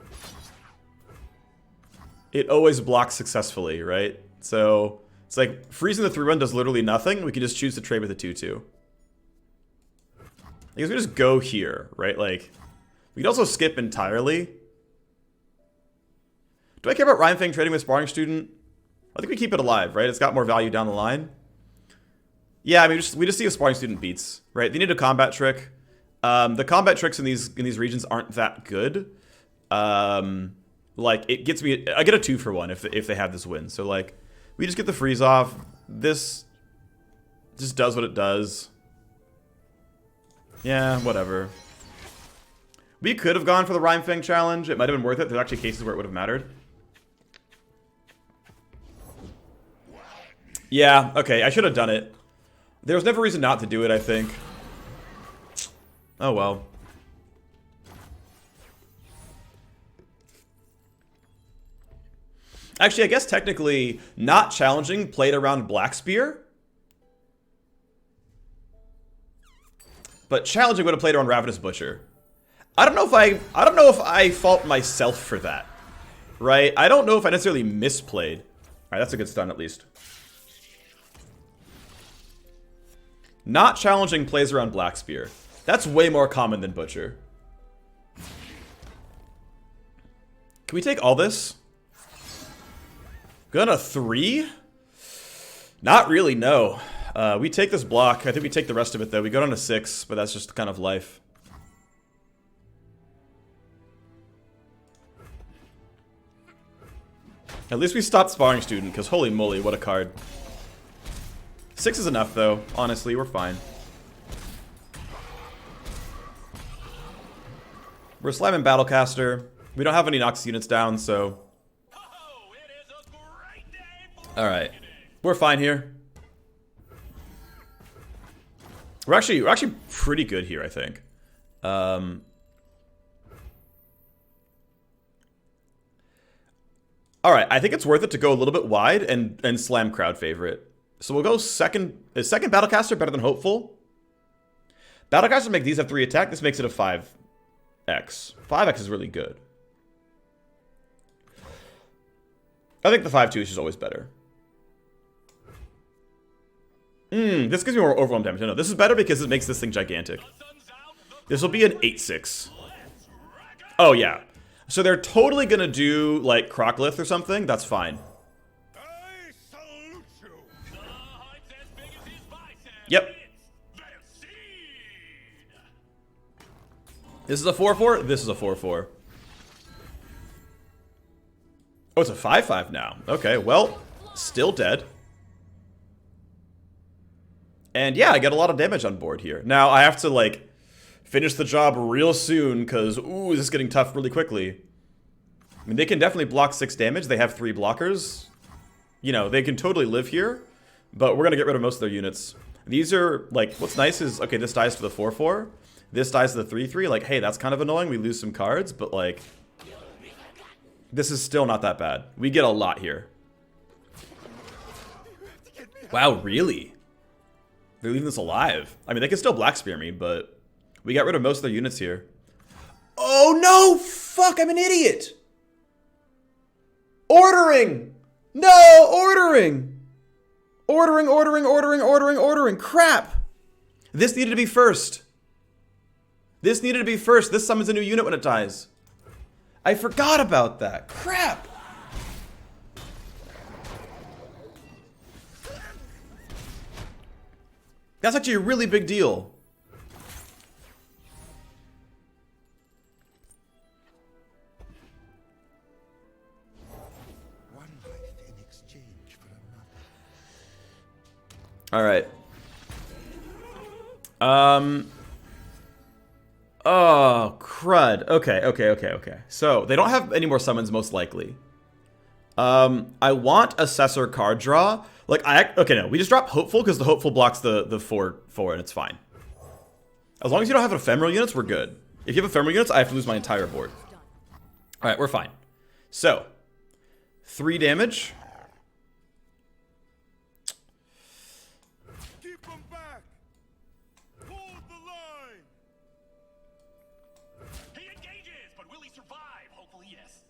It always blocks successfully, right? So, it's like, freezing the 3-1 does literally nothing. We can just choose to trade with a 2-2. I guess we just go here, right? Like, we could also skip entirely. Do I care about Rhymefang trading with Sparring Student? I think we keep it alive, right? It's got more value down the line. Yeah, I mean, we just see if Sparring Student beats, right? They need a combat trick. The combat tricks in these regions aren't that good. Like, it gets me... I get a 2-for-1 if they have this win. So, like, we just get the freeze off. This just does what it does. Yeah, whatever. We could have gone for the Rhymefang challenge. It might have been worth it. There's actually cases where it would have mattered. Yeah, okay, I should have done it. There was never a reason not to do it, I think. Oh, well. Actually, I guess technically, not challenging played around Black Spear. But challenging would have played around Ravenous Butcher. I don't know if I fault myself for that. Right? I don't know if I necessarily misplayed. Alright, that's a good stun at least. Not challenging plays around Black Spear. That's way more common than Butcher. Can we take all this? Gonna 3? Not really, no. We take this block. I think we take the rest of it, though. We go down to 6, but that's just kind of life. At least we stopped Sparring Student, because holy moly, what a card. 6 is enough, though. Honestly, we're fine. We're slamming Battlecaster. We don't have any Noxus units down, so... Alright. We're fine here. We're actually pretty good here, I think. Alright, I think it's worth it to go a little bit wide and slam crowd favorite. So we'll go second. Is second Battlecaster better than Hopeful? Battlecaster make these have 3 attack. This makes it a 5x. 5x is really good. I think the 5-2 is just always better. This gives me more overwhelm damage. No, this is better because it makes this thing gigantic. This will be an 8-6. Oh, yeah. So they're totally going to do, like, Croclith or something. That's fine. Yep. This is a 4-4. This is a 4-4. Oh, it's a 5-5 now. Okay, well, still dead. And yeah, I get a lot of damage on board here. Now, I have to, like, finish the job real soon, because, ooh, this is getting tough really quickly. I mean, they can definitely block 6 damage. They have 3 blockers. You know, they can totally live here, but we're going to get rid of most of their units. These are, like, what's nice is, okay, this dies to the 4-4. This dies to the 3-3. Like, hey, that's kind of annoying. We lose some cards, but, like, this is still not that bad. We get a lot here. Wow, really? They're leaving this alive. I mean, they can still Black Spear me, but we got rid of most of their units here. Oh, no! Fuck, I'm an idiot! Ordering! No! Ordering! Ordering. Crap! This needed to be first. This summons a new unit when it dies. I forgot about that. Crap! That's actually a really big deal. One life in exchange for another. All right. Oh, crud. Okay. So, they don't have any more summons, most likely. I want Assessor card draw. Like, okay, no. We just drop Hopeful, because the Hopeful blocks the 4/4, and it's fine. As long as you don't have ephemeral units, we're good. If you have ephemeral units, I have to lose my entire board. Alright, we're fine. So, 3 damage. Keep them back. Hold the line. He engages, but will he survive? Hopefully, yes.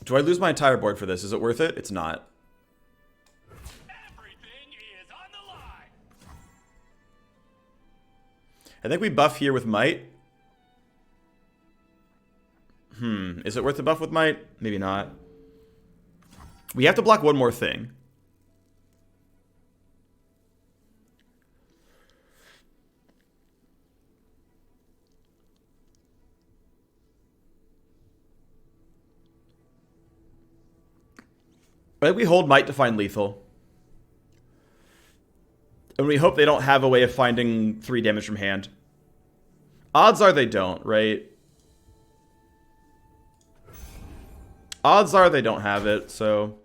Do I lose my entire board for this? Is it worth it? It's not. Everything is on the line. I think we buff here with Might. Is it worth the buff with Might? Maybe not. We have to block one more thing. I think we hold Might to find lethal. And we hope they don't have a way of finding 3 damage from hand. Odds are they don't, right? Odds are they don't have it, so...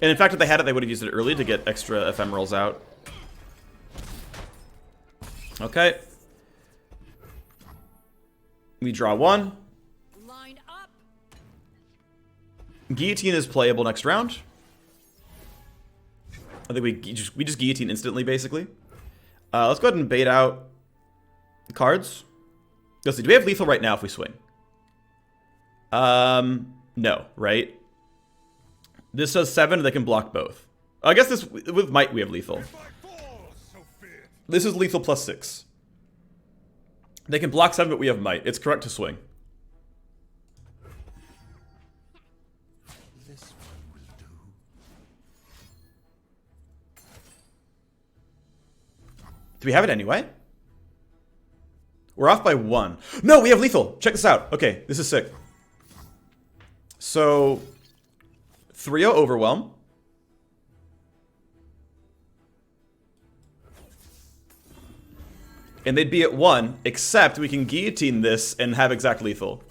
And in fact, if they had it, they would have used it early to get extra ephemerals out. Okay. We draw 1. Line up. Guillotine is playable next round. I think we just guillotine instantly, basically. Let's go ahead and bait out cards. Let's see, do we have lethal right now if we swing? No, right? This does 7, they can block both. I guess this, with Might, we have lethal. If I fall, so fear. This is lethal plus 6. They can block 7, but we have Might. It's correct to swing. This one will do. Do we have it anyway? We're off by 1. No, we have lethal. Check this out. Okay, this is sick. So, 3-0 Overwhelm. And they'd be at 1, except we can guillotine this and have exact lethal.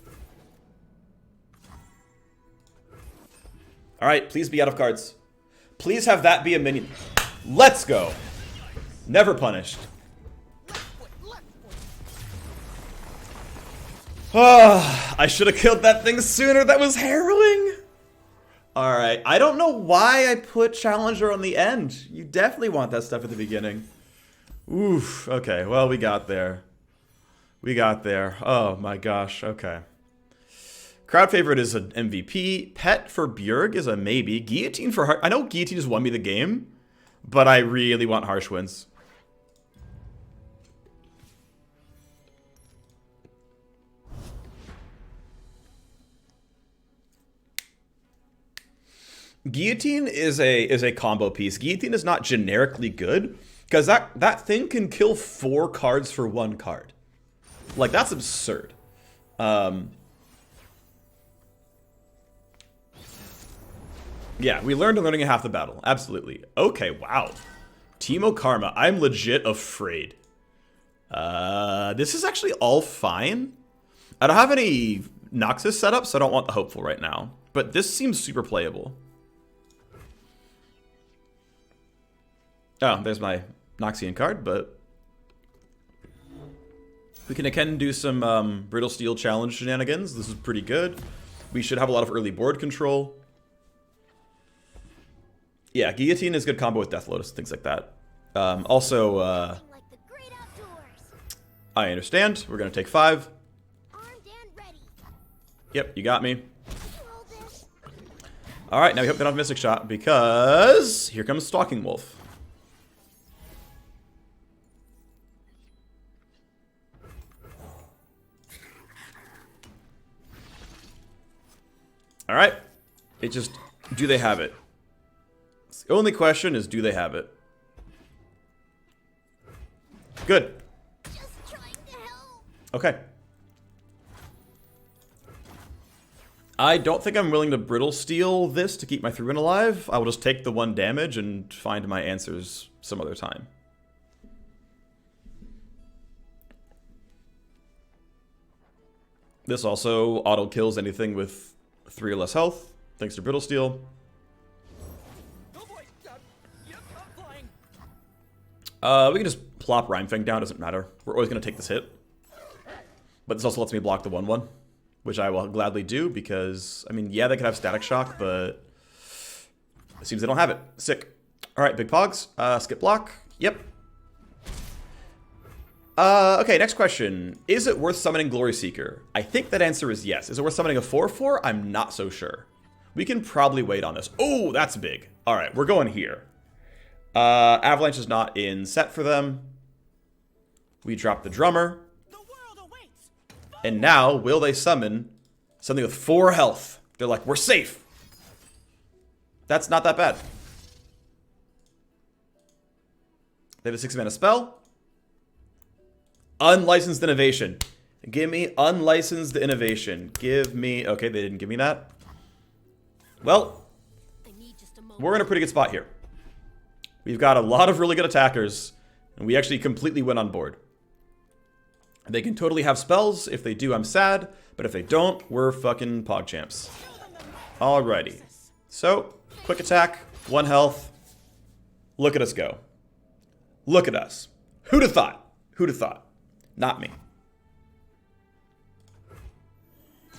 Alright, please be out of cards. Please have that be a minion. Let's go. Never punished. Ah, I should have killed that thing sooner. That was harrowing. Alright, I don't know why I put Challenger on the end. You definitely want that stuff at the beginning. Oof, okay, well, we got there. We got there. Oh my gosh, okay. Crowd favorite is an MVP. Pet for Bjerg is a maybe. Guillotine for Harsh. I know Guillotine just won me the game, but I really want Harsh wins. Guillotine is a combo piece. Guillotine is not generically good because that thing can kill 4 cards for 1 card. Like, that's absurd. Yeah, we learned learning half the battle. Absolutely. Okay, wow. Teemo Karma. I'm legit afraid. This is actually all fine. I don't have any Noxus set up, so I don't want the Hopeful right now. But this seems super playable. Oh, there's my Noxian card, but we can again do some Brittle Steel challenge shenanigans. This is pretty good. We should have a lot of early board control. Yeah, Guillotine is good combo with Death Lotus, things like that. Also, Like the great outdoors. I understand. We're going to take 5. Armed and ready. Yep, you got me. You hold this. All right, now we hope they don't have Mystic Shot because here comes Stalking Wolf. All right. It just, do they have it? The only question is, do they have it? Good. Just trying to help. Okay. I don't think I'm willing to Brittle Steel this to keep my 3-win alive. I will just take the 1 damage and find my answers some other time. This also auto kills anything with 3 or less health, thanks to Brittle Steel. Oh boy. Yep, I'm flying. We can just plop Rhymefang down, doesn't matter. We're always going to take this hit. But this also lets me block the 1/1, which I will gladly do because, I mean, yeah, they could have Static Shock, but it seems they don't have it. Sick. All right, Big Pogs. Skip block. Yep. Okay, next question. Is it worth summoning Glory Seeker? I think that answer is yes. Is it worth summoning a 4/4? I'm not so sure. We can probably wait on this. Oh, that's big. All right, we're going here. Avalanche is not in set for them. We drop the Drummer. The world awaits. And now, will they summon something with 4 health? They're like, we're safe. That's not that bad. They have a 6-mana spell. Unlicensed Innovation. Give me Unlicensed Innovation. Give me... Okay, they didn't give me that. Well, I need just a moment. we're in a pretty good spot here. We've got a lot of really good attackers, and we actually completely went on board. They can totally have spells. If they do, I'm sad. But if they don't, we're fucking pog champs. Alrighty. So, quick attack, 1 health. Look at us go. Look at us. Who'd have thought? Who'd have thought? Not me.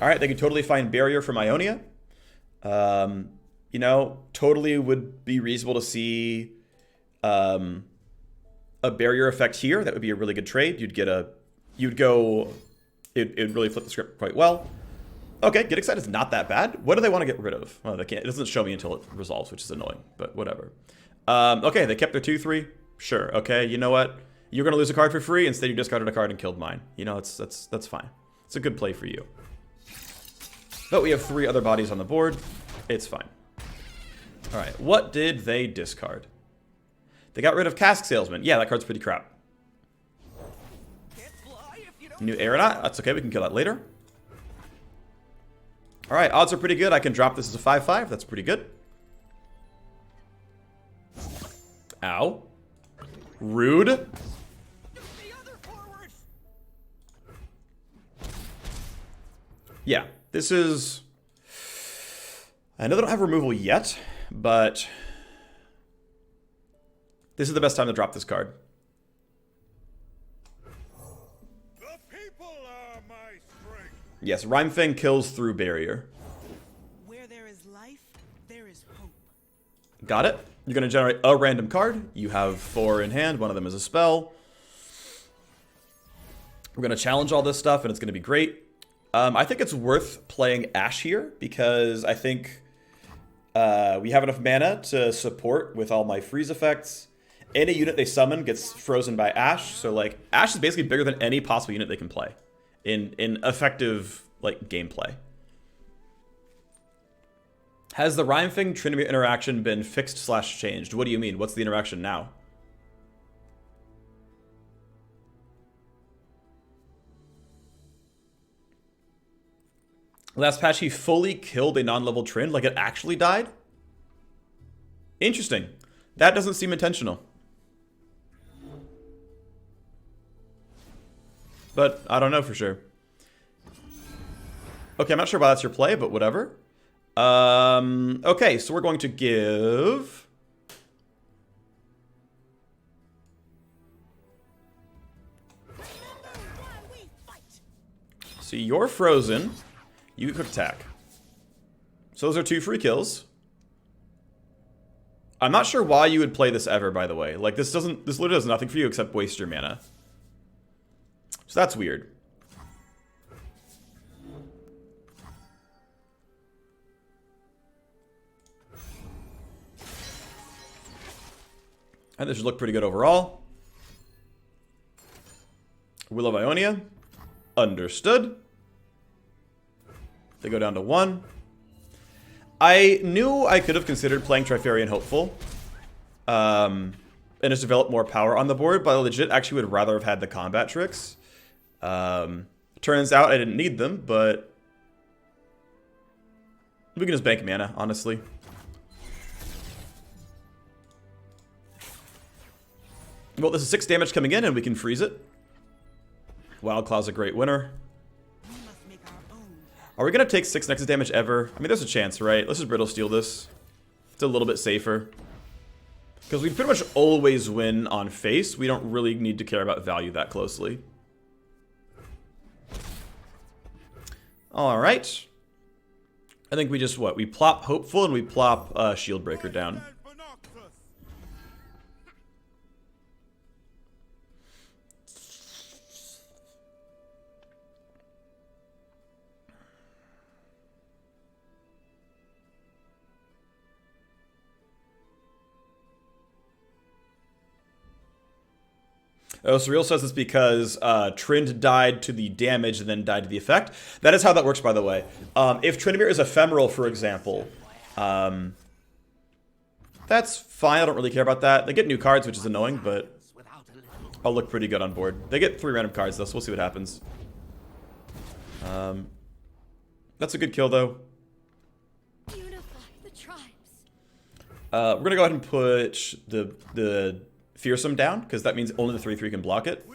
Alright, they can totally find Barrier from Ionia. You know, totally would be reasonable to see a Barrier effect here. That would be a really good trade. You'd get a... You'd go... It'd really flip the script quite well. Okay, Get Excited is not that bad. What do they want to get rid of? Well, they can't. It doesn't show me until it resolves, which is annoying, but whatever. Okay, they kept their 2/3. Sure. Okay, you know what? You're gonna lose a card for free. Instead, you discarded a card and killed mine. You know, that's fine. It's a good play for you. But we have 3 other bodies on the board. It's fine. All right, what did they discard? They got rid of Cask Salesman. Yeah, that card's pretty crap. Can't fly if you don't. New Aeronaut. That's okay. We can kill that later. All right, odds are pretty good. I can drop this as a 5/5. That's pretty good. Ow. Rude. The other forward. Yeah, this is... I know they don't have removal yet, but this is the best time to drop this card. The people are my strength. Yes, Rhymefang kills through Barrier. Where there is life, there is hope. Got it. You're going to generate a random card. You have 4 in hand. One of them is a spell. We're going to challenge all this stuff, and it's going to be great. I think it's worth playing Ashe here, because I think we have enough mana to support with all my freeze effects. Any unit they summon gets frozen by Ashe, so like Ashe is basically bigger than any possible unit they can play in effective like gameplay. Has the Rhymefang Trinity interaction been fixed/changed? What do you mean? What's the interaction now? Last patch, he fully killed a non-level Trin, like it actually died? Interesting. That doesn't seem intentional. But I don't know for sure. Okay, I'm not sure why that's your play, but whatever. Okay, so we're going to give... So you're frozen. You get quick attack. So those are 2 free kills. I'm not sure why you would play this ever, by the way. Like, this literally does nothing for you except waste your mana. So that's weird. And this should look pretty good overall. Will of Ionia. Understood. They go down to 1. I knew I could have considered playing Trifarian Hopeful. And just develop more power on the board, but I legit actually would rather have had the combat tricks. Turns out I didn't need them, but we can just bank mana, honestly. Well, this is 6 damage coming in, and we can freeze it. Wild Claw's a great winner. Are we going to take 6 Nexus damage ever? I mean, there's a chance, right? Let's just Brittle Steel this. It's a little bit safer. Because we pretty much always win on face. We don't really need to care about value that closely. Alright. I think we just, what? We plop Hopeful and we plop Shield Breaker down. Oh, Surreal says it's because Trind died to the damage and then died to the effect. That is how that works, by the way. If Tryndamere is ephemeral, for example, that's fine. I don't really care about that. They get new cards, which is annoying, but I'll look pretty good on board. They get 3 random cards, though, so we'll see what happens. That's a good kill, though. Unify the tribes. We're going to go ahead and put the Fearsome down, because that means only the 3/3 can block it.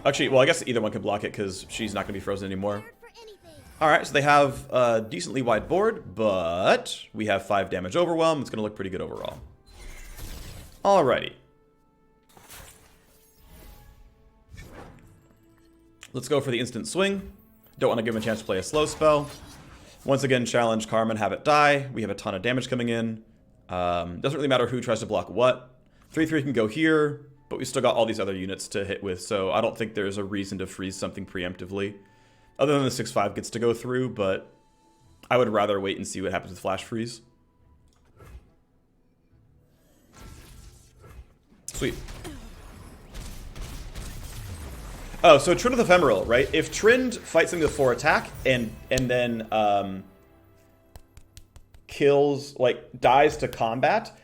Actually, well, I guess either one can block it, because she's not going to be frozen anymore. For anything. Alright, so they have a decently wide board, but we have 5 damage overwhelm. It's going to look pretty good overall. Alrighty. Let's go for the instant swing. Don't want to give him a chance to play a slow spell. Once again, challenge Karma and have it die. We have a ton of damage coming in. Doesn't really matter who tries to block what. 3/3 can go here, but we still got all these other units to hit with, so I don't think there's a reason to freeze something preemptively. Other than the 6/5 gets to go through, but I would rather wait and see what happens with Flash Freeze. Sweet. Oh, so Trind with Ephemeral, right? If Trind fights something with 4 attack and then kills, like, dies to combat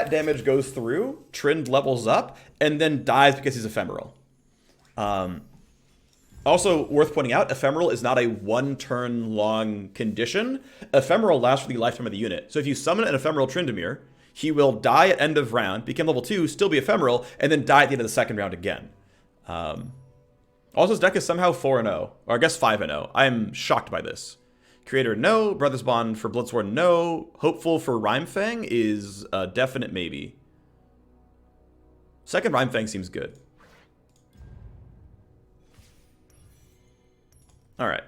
damage goes through, Trind levels up, and then dies because he's ephemeral. Also, worth pointing out, ephemeral is not a 1-turn long condition. Ephemeral lasts for the lifetime of the unit. So if you summon an ephemeral Tryndamere, he will die at end of round, become level 2, still be ephemeral, and then die at the end of the second round again. Also, his deck is somehow 4-0, or I guess 5-0. I am shocked by this. Creator, no. Brothers Bond for Bloodsworn, no. Hopeful for Rhymefang is a definite maybe. Second Rhymefang seems good. Alright.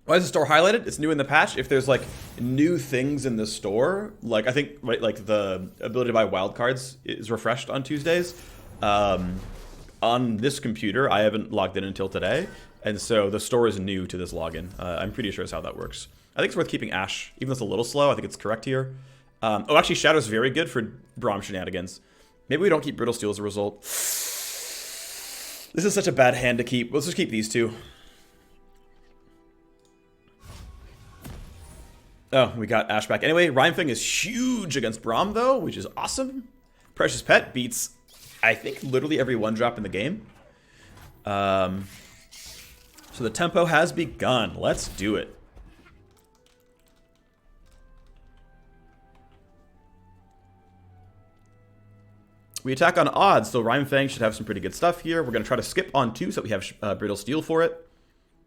Why is the store highlighted? It's new in the patch. If there's, like, new things in the store, like, I think, right, like, the ability to buy wildcards is refreshed on Tuesdays. On this computer, I haven't logged in until today, and so the store is new to this login. I'm pretty sure that's how that works. I think it's worth keeping Ashe, even though it's a little slow. I think it's correct here. Oh, actually, Shadow's very good for Braum shenanigans. Maybe we don't keep Brittle Steel as a result. This is such a bad hand to keep. Let's just keep these 2. Oh, we got Ashe back. Anyway, Rhymefang is huge against Braum, though, which is awesome. Precious Pet beats, I think, literally every 1-drop in the game. So the tempo has begun. Let's do it. We attack on odds, so Rhymefang should have some pretty good stuff here. We're going to try to skip on 2 so that we have Brittle Steel for it.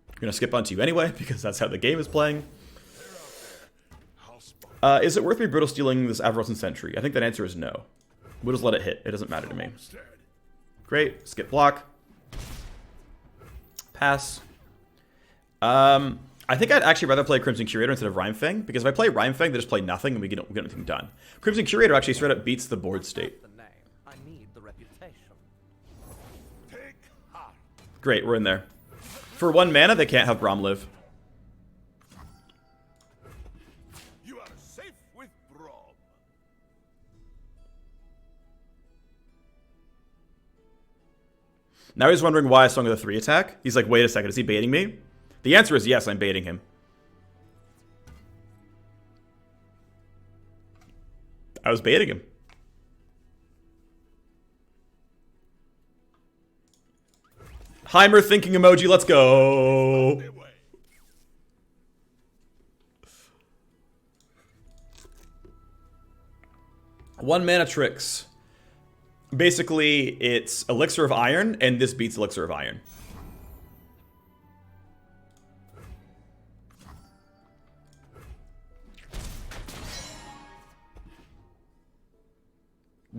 We're going to skip on 2 anyway, because that's how the game is playing. Is it worth me Brittle Stealing this Avarosan Sentry? I think that answer is no. We'll just let it hit. It doesn't matter to me. Great. Skip block. Pass. I think I'd actually rather play Crimson Curator instead of Rhymefang, because if I play Rhymefang, they just play nothing and we get anything done. Crimson Curator actually straight up beats the board state. Great, we're in there. For 1 mana, they can't have Braum live. Now he's wondering why I swung with a 3 attack. He's like, wait a second, is he baiting me? The answer is yes, I'm baiting him. I was baiting him. Heimer thinking emoji, let's go. One mana tricks. Basically, it's Elixir of Iron, and this beats Elixir of Iron.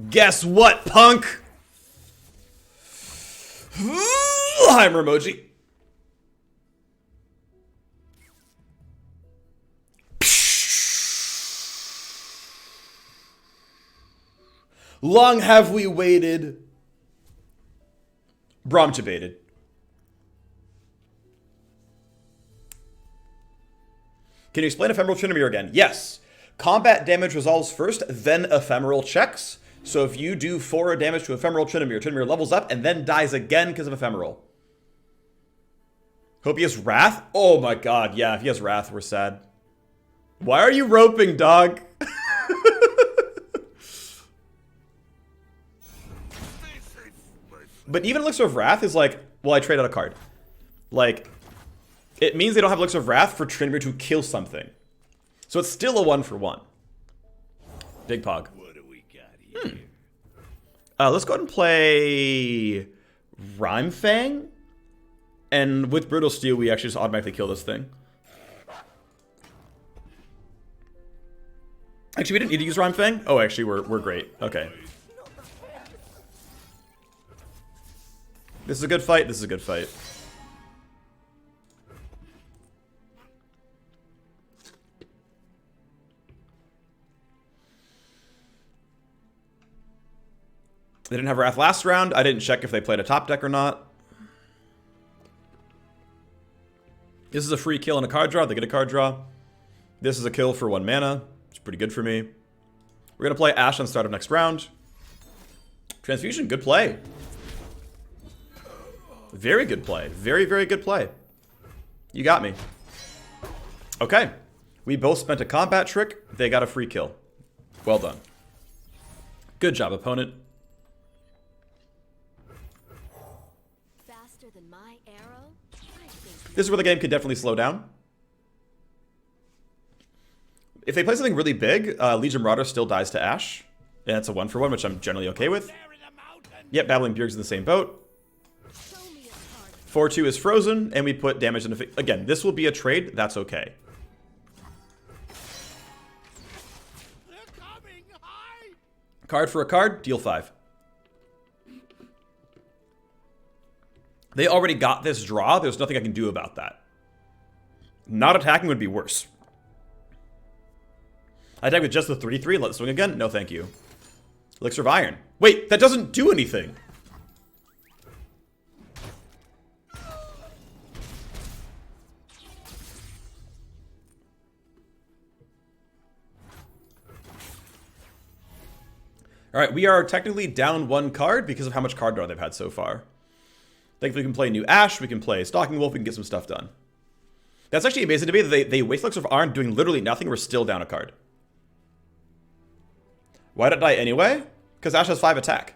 Guess what, punk? Heimer emoji. Long have we waited. Bromcha baited. Can you explain Ephemeral Trinimir again? Yes. Combat damage resolves first, then Ephemeral checks. So if you do 4 damage to Ephemeral Trinimir, Trinimir levels up and then dies again because of Ephemeral. Hope he has Wrath? Oh my god, yeah, if he has Wrath, we're sad. Why are you roping, dog? But even Elixir of Wrath is like, well, I trade out a card. Like, it means they don't have Elixir of Wrath for Trinimir to kill something. So it's still a 1-for-1. Big Pog. What do we got here? Let's go ahead and play Rhyme Fang. And with Brutal Steel, we actually just automatically kill this thing. Actually, we didn't need to use Rhyme Fang? Oh, actually, we're great. Okay. This is a good fight. This is a good fight. They didn't have Wrath last round. I didn't check if they played a top deck or not. This is a free kill and a card draw. They get a card draw. This is a kill for 1 mana. It's pretty good for me. We're going to play Ashe on start of next round. Transfusion, good play. Very good play. Very, very good play. You got me. Okay. We both spent a combat trick. They got a free kill. Well done. Good job, opponent. Faster than my arrow? I think This is where the game could definitely slow down. If they play something really big, Legion Marauder still dies to Ashe. And it's a 1-for-1, which I'm generally okay with. There in the mountain. Yep, Babbling Bjerg's in the same boat. show me a card. 4-2 is frozen, and we put damage into... Again, this will be a trade. That's okay. They're coming. Hi. Card for a card, deal 5. They already got this draw. There's nothing I can do about that. Not attacking would be worse. I attack with just the 3-3. Let it swing again? No, thank you. Elixir of Iron. Wait, that doesn't do anything. Alright, we are technically down 1 card because of how much card draw they've had so far. Thankfully, we can play new Ashe, we can play Stalking Wolf, we can get some stuff done. That's actually amazing to me that they waste Elixir of Iron doing literally nothing, we're still down a card. Why did it die anyway? Because Ashe has 5 attack.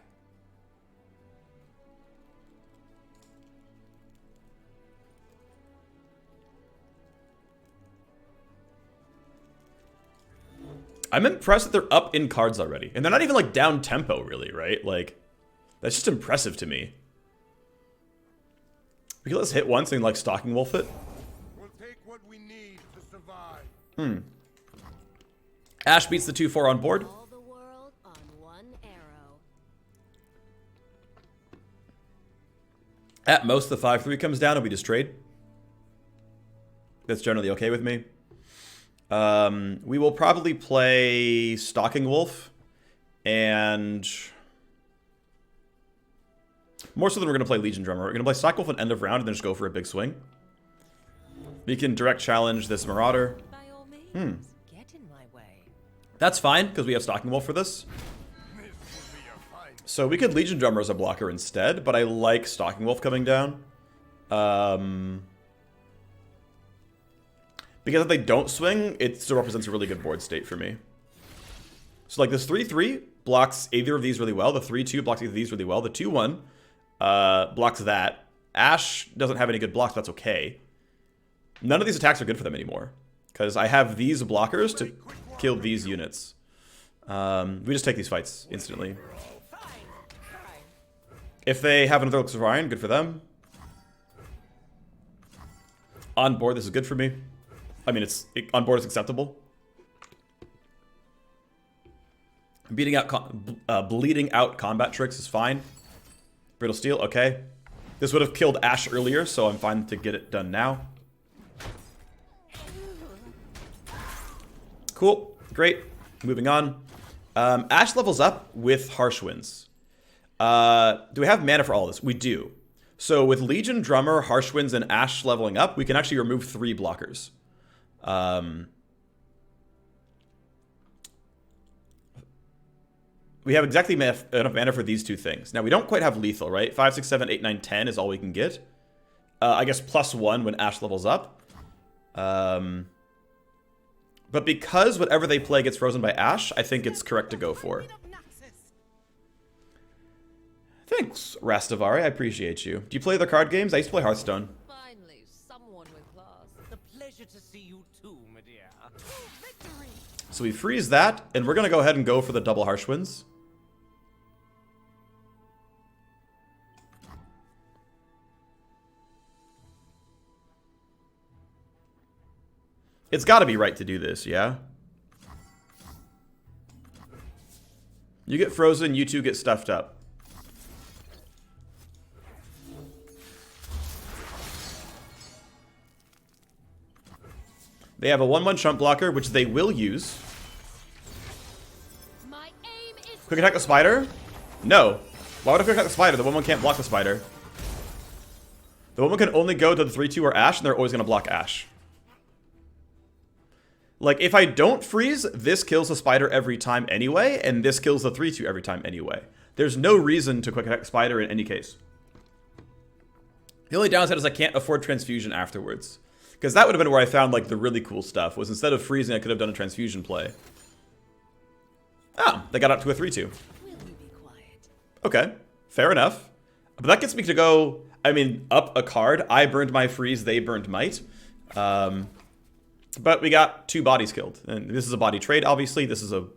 I'm impressed that they're up in cards already. And they're not even like down tempo really, right? Like, that's just impressive to me. We can let's hit once and like Stalking Wolf it. We'll take what we need to survive. Ashe beats the 2-4 on board. All the world on one arrow. At most, the 5-3 comes down and we just trade. That's generally okay with me. We will probably play Stalking Wolf. And... more so than we're going to play Legion Drummer. We're going to play Stalking Wolf at end of round and then just go for a big swing. We can direct challenge this Marauder. By all means, get in my way. That's fine, because we have Stalking Wolf for this. This will be a fine So we could Legion Drummer as a blocker instead, but I like Stalking Wolf coming down. Because if they don't swing, it still represents a really good board state for me. So like this 3-3 blocks either of these really well. The 3-2 blocks either of these really well. The 2-1 blocks that. Ashe doesn't have any good blocks, but that's okay. None of these attacks are good for them anymore. Because I have these blockers to kill these units. We just take these fights instantly. If they have another Elixir of Iron, good for them. On board, this is good for me. I mean, on board is acceptable. Bleeding out combat tricks is fine. Brittle Steel, okay. This would have killed Ashe earlier, so I'm fine to get it done now. Cool, great. Moving on. Ashe levels up with Harsh Winds. Do we have mana for all this? We do. So with Legion, Drummer, Harsh Winds, and Ashe leveling up, we can actually remove 3 blockers. We have exactly enough mana for these 2 things. Now, we don't quite have lethal, right? 5, 6, 7, 8, 9, 10 is all we can get. I guess +1 when Ashe levels up. But because whatever they play gets frozen by Ashe, I think it's correct to go for. Thanks, Rastavari. I appreciate you. Do you play other card games? I used to play Hearthstone. Finally, someone with class. The pleasure to see you too, my dear. Victory! So we freeze that, and we're going to go ahead and go for the double Harsh Winds. It's got to be right to do this, yeah? You get frozen, you 2 get stuffed up. They have a 1/1 Chump Blocker, which they will use. My aim is Quick Attack the Spider? No. Why would I Quick Attack the Spider? The 1/1 can't block the Spider. The 1/1 can only go to the 3-2 or Ashe, and they're always going to block Ashe. Like, if I don't freeze, this kills the Spider every time anyway, and this kills the 3-2 every time anyway. There's no reason to Quick Attack the Spider in any case. The only downside is I can't afford Transfusion afterwards. Because that would have been where I found, like, the really cool stuff, was instead of freezing, I could have done a Transfusion play. Oh, they got up to a 3-2. will you be quiet? Okay, fair enough. But that gets me to go, I mean, up a card. I burned my freeze, they burned might. But we got 2 bodies killed. And this is a body trade, obviously. This is a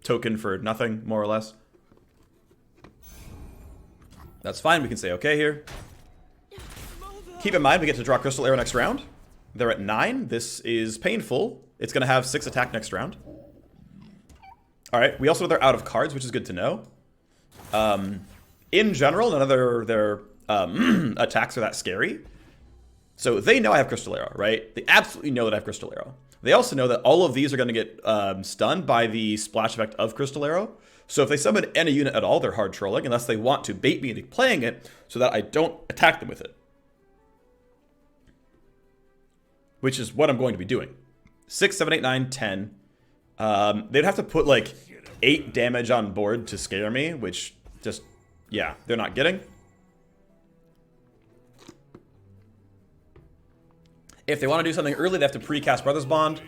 token for nothing, more or less. That's fine, we can say okay here. Keep in mind, we get to draw Crystal Arrow next round. They're at 9. This is painful. It's going to have 6 attack next round. Alright, we also know they're out of cards, which is good to know. In general, none of their attacks are that scary. So they know I have Crystal Arrow, right? They absolutely know that I have Crystal Arrow. They also know that all of these are going to get stunned by the splash effect of Crystal Arrow. So if they summon any unit at all, they're hard trolling, unless they want to bait me into playing it so that I don't attack them with it. Which is what I'm going to be doing. 6, 7, 8, 9, 10. They'd have to put like 8 damage on board to scare me, which just, yeah, they're not getting. If they want to do something early, they have to pre-cast Brothers Bond.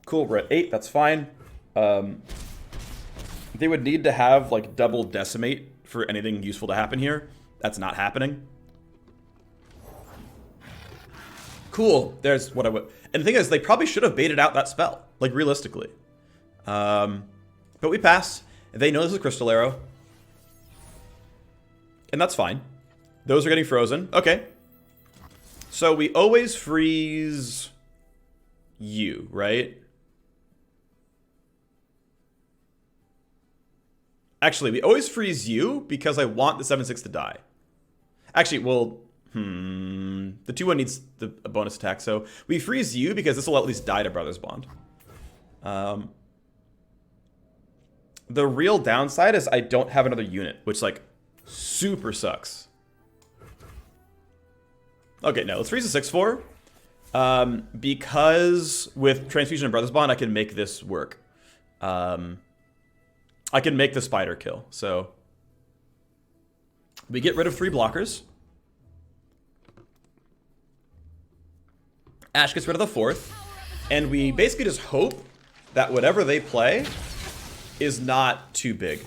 Cool, we're at 8, that's fine. They would need to have like double Decimate for anything useful to happen here. That's not happening. Cool, there's what I would. And the thing is, they probably should have baited out that spell, like realistically. But we pass. They know this is Crystal Arrow. And that's fine. Those are getting frozen. Okay. So we always freeze you, right? Actually, we always freeze you because I want the 7/6 to die. Actually, well, the 2/1 needs a bonus attack, so we freeze you because this will at least die to Brothers Bond. The real downside is I don't have another unit, which, like, super sucks. Okay, no, let's freeze a 6/4. Because with Transfusion and Brothers Bond, I can make this work. I can make the spider kill, so We get rid of 3 blockers. Ashe gets rid of the 4th. And we basically just hope that whatever they play is not too big.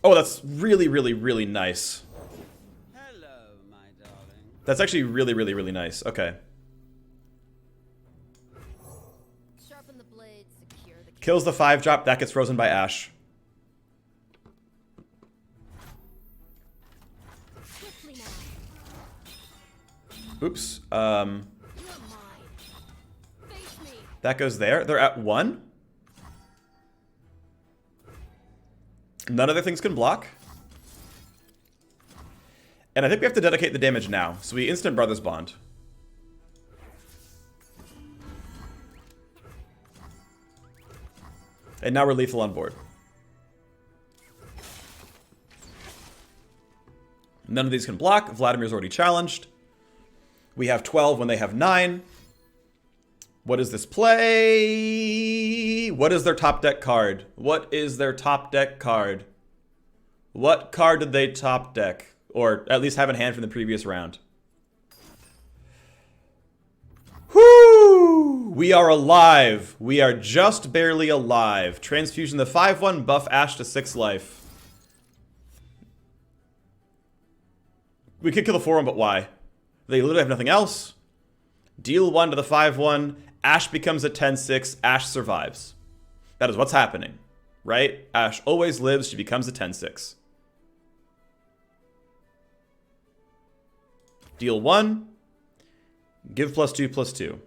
Oh, that's really, really, really nice. Hello, my darling. That's actually really, really, really nice. Okay. Sharpen the blade, secure the Kills the 5-drop. That gets frozen by Ashe. swiftly now. Oops. You are mine. Face me. That goes there. They're at 1. None of their things can block. And I think we have to dedicate the damage now. So we instant Brothers Bond. And now we're lethal on board. None of these can block. Vladimir's already challenged. We have 12 when they have 9. What is this play? What is their top deck card? What is their top deck card? What card did they top deck? Or at least have in hand from the previous round? Whoo! We are alive. We are just barely alive. Transfusion, the 5/1 buff Ashe to 6 life. We could kill the 4/1, but why? They literally have nothing else. Deal 1 to the 5/1. Ashe becomes a 10/6. Ashe survives. That is what's happening, right? Ashe always lives. She becomes a 10/6. Deal 1. Give +2/+2.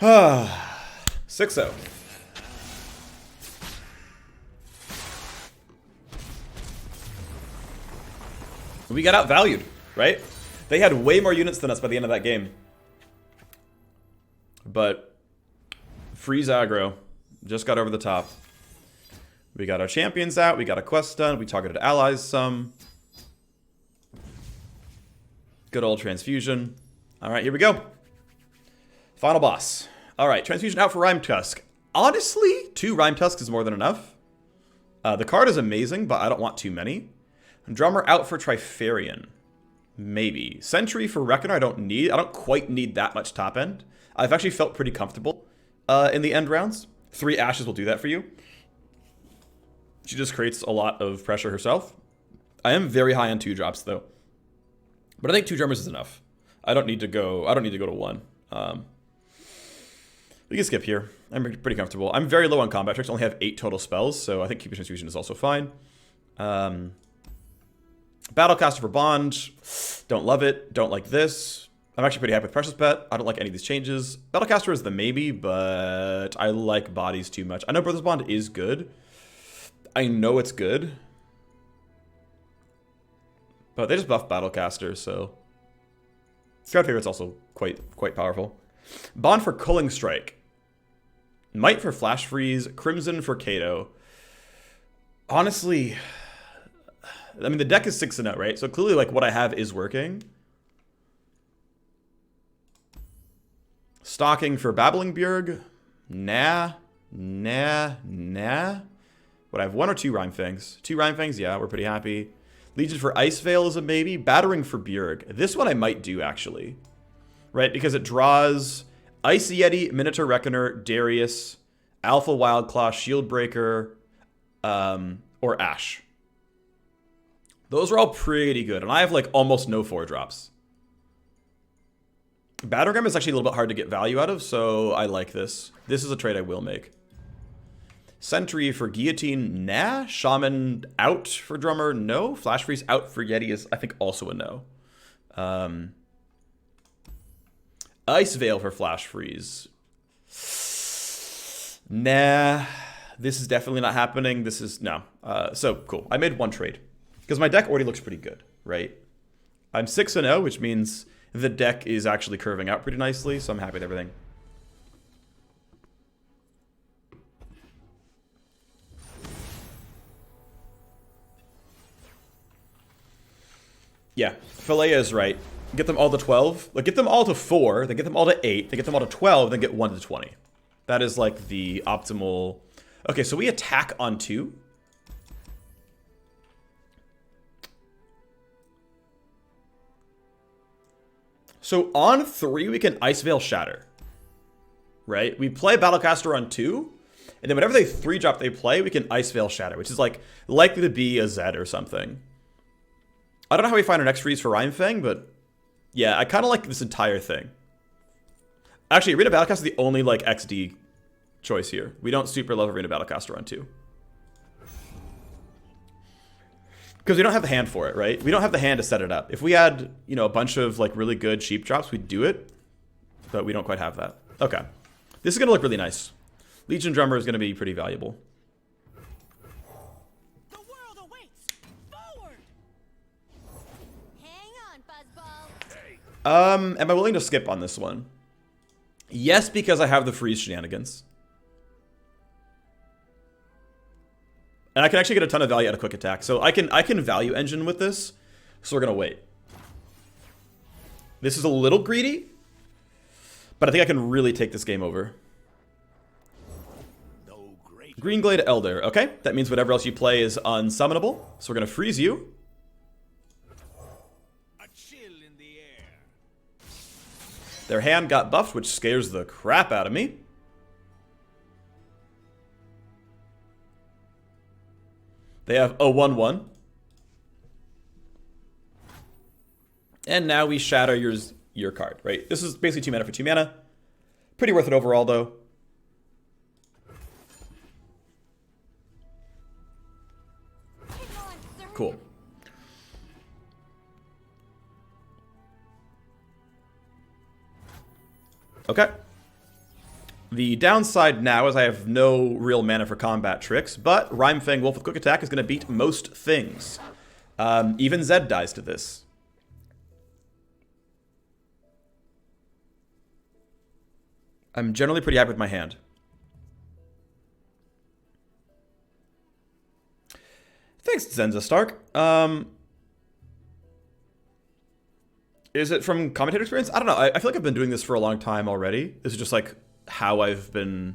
Ah, 6-0. We got outvalued, right? They had way more units than us by the end of that game. But freeze aggro just got over the top. We got our champions out. We got a quest done. We targeted allies some. Good old transfusion. All right, here we go. Final boss. All right, transfusion out for Rime Tusk. Honestly, 2 Rime Tusks is more than enough. The card is amazing, but I don't want too many. Drummer out for Trifarian. Maybe. Sentry for Reckoner I don't quite need that much top end. I've actually felt pretty comfortable in the end rounds. 3 Ashes will do that for you. She just creates a lot of pressure herself. I am very high on 2 drops though. But I think 2 drummers is enough. I don't need to go to 1. We can skip here. I'm pretty comfortable. I'm very low on combat tricks. I only have 8 total spells, so I think Cupid Transfusion is also fine. Battlecaster for Bond. Don't love it. Don't like this. I'm actually pretty happy with Precious Bet. I don't like any of these changes. Battlecaster is the maybe, but I like bodies too much. I know Brothers Bond is good. I know it's good. But they just buffed Battlecaster, so... Crowd Favorite's also quite powerful. Bond for Culling Strike. Might for Flash Freeze. Crimson for Kato. Honestly... I mean, the deck is 6-0, right? So clearly, like, what I have is working. Stalking for Babbling Bjerg. Nah. Would I have 1 or 2 Rhyme Fangs? 2 Rhyme Fangs? Yeah, we're pretty happy. Legion for Ice Veil is a maybe. Battering for Bjerg. This one I might do, actually. Right? Because it draws Ice Yeti, Minotaur Reckoner, Darius, Alpha Wildclaw, Shieldbreaker, or Ashe. Those are all pretty good, and I have, like, almost no 4-drops. Battlegram is actually a little bit hard to get value out of, so I like this. This is a trade I will make. Sentry for Guillotine, nah. Shaman out for Drummer, no. Flash Freeze out for Yeti is, I think, also a no. Ice Veil for Flash Freeze. Nah. This is definitely not happening. This is, no. So, cool. I made 1 trade. Because my deck already looks pretty good, right? I'm 6-0, which means the deck is actually curving out pretty nicely, so I'm happy with everything. Yeah, Philea is right. Get them all to 12. Like, get them all to 4, then get them all to 8, then get them all to 12, then get 1 to 20. That is like the optimal. Okay, so we attack on 2. So on 3, we can Ice Veil Shatter. Right? We play Battlecaster on 2, and then whenever they 3-drop they play, we can Ice Veil Shatter, which is like likely to be a Zed or something. I don't know how we find our next freeze for Rhymefang, but yeah, I kind of like this entire thing. Actually, Arena Battlecaster is the only like XD choice here. We don't super love Arena Battlecaster on 2. Because we don't have the hand for it, right? We don't have the hand to set it up. If we had, you know, a bunch of like really good cheap drops, we'd do it. But we don't quite have that. Okay. This is going to look really nice. Legion Drummer is going to be pretty valuable. The world awaits. Forward. Hang on, Buzzball. Am I willing to skip on this one? Yes, because I have the freeze shenanigans. And I can actually get a ton of value out of quick attack. So I can value engine with this. So we're gonna wait. This is a little greedy, but I think I can really take this game over. No great. Greenglade Elder. Okay, that means whatever else you play is unsummonable. So we're gonna freeze you. A chill in the air. Their hand got buffed, which scares the crap out of me. They have a 1/1. And now we shatter your card, right? This is basically 2 mana for 2 mana. Pretty worth it overall, though. Hang on, sir. Cool. Okay. The downside now is I have no real mana for combat tricks, but Rhymefang Wolf with Quick Attack is going to beat most things. Even Zed dies to this. I'm generally pretty happy with my hand. Thanks, Zenza Stark. Is it from commentator experience? I don't know. I feel like I've been doing this for a long time already. This is just like how I've been.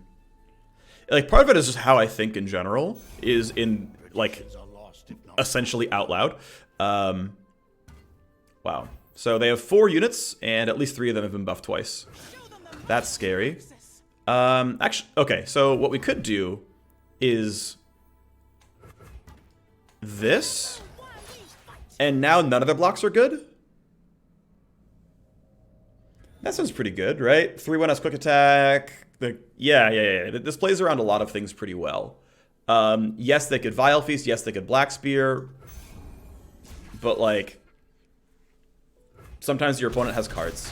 Like, part of it is just how I think in general, is in like essentially out loud. Wow. So they have 4 units, and at least 3 of them have been buffed twice. That's scary. Actually, okay. So what we could do is this, and now none of their blocks are good. That sounds pretty good, right? 3/1 has quick attack. Yeah. This plays around a lot of things pretty well. Yes, they could Vile Feast. Yes, they could Black Spear. But, like, sometimes your opponent has cards.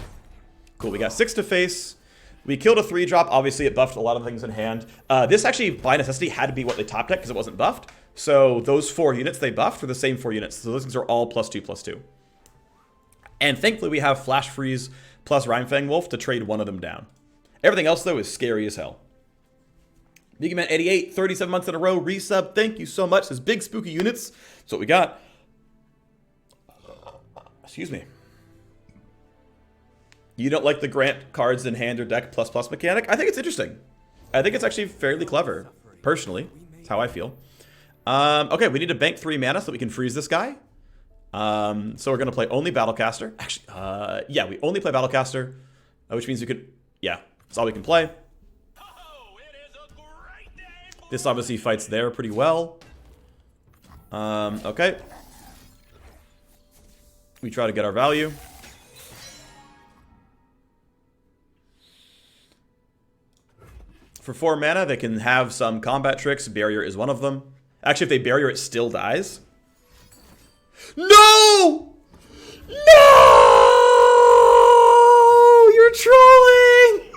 Cool, we got 6 to face. We killed a 3-drop. Obviously, it buffed a lot of things in hand. This actually, by necessity, had to be what they top deck because it wasn't buffed. So those 4 units they buffed were the same 4 units. So those things are all +2/+2. And thankfully, we have Flash Freeze plus Rhymefang Wolf to trade one of them down. Everything else, though, is scary as hell. Megaman 88, 37 months in a row, resub. Thank you so much. Those big spooky units. That's what we got. Excuse me. You don't like the grant cards in hand or deck ++ mechanic? I think it's interesting. I think it's actually fairly clever, personally. That's how I feel. Okay, we need to bank 3 mana so that we can freeze this guy. So we're going to play only Battlecaster. Actually, yeah, we only play Battlecaster, which means we could, yeah, that's all we can play. Oh, it is a great day for This obviously fights there pretty well. Okay. We try to get our value. For 4 mana, they can have some combat tricks. Barrier is one of them. Actually, if they barrier, it still dies. No! No! You're trolling!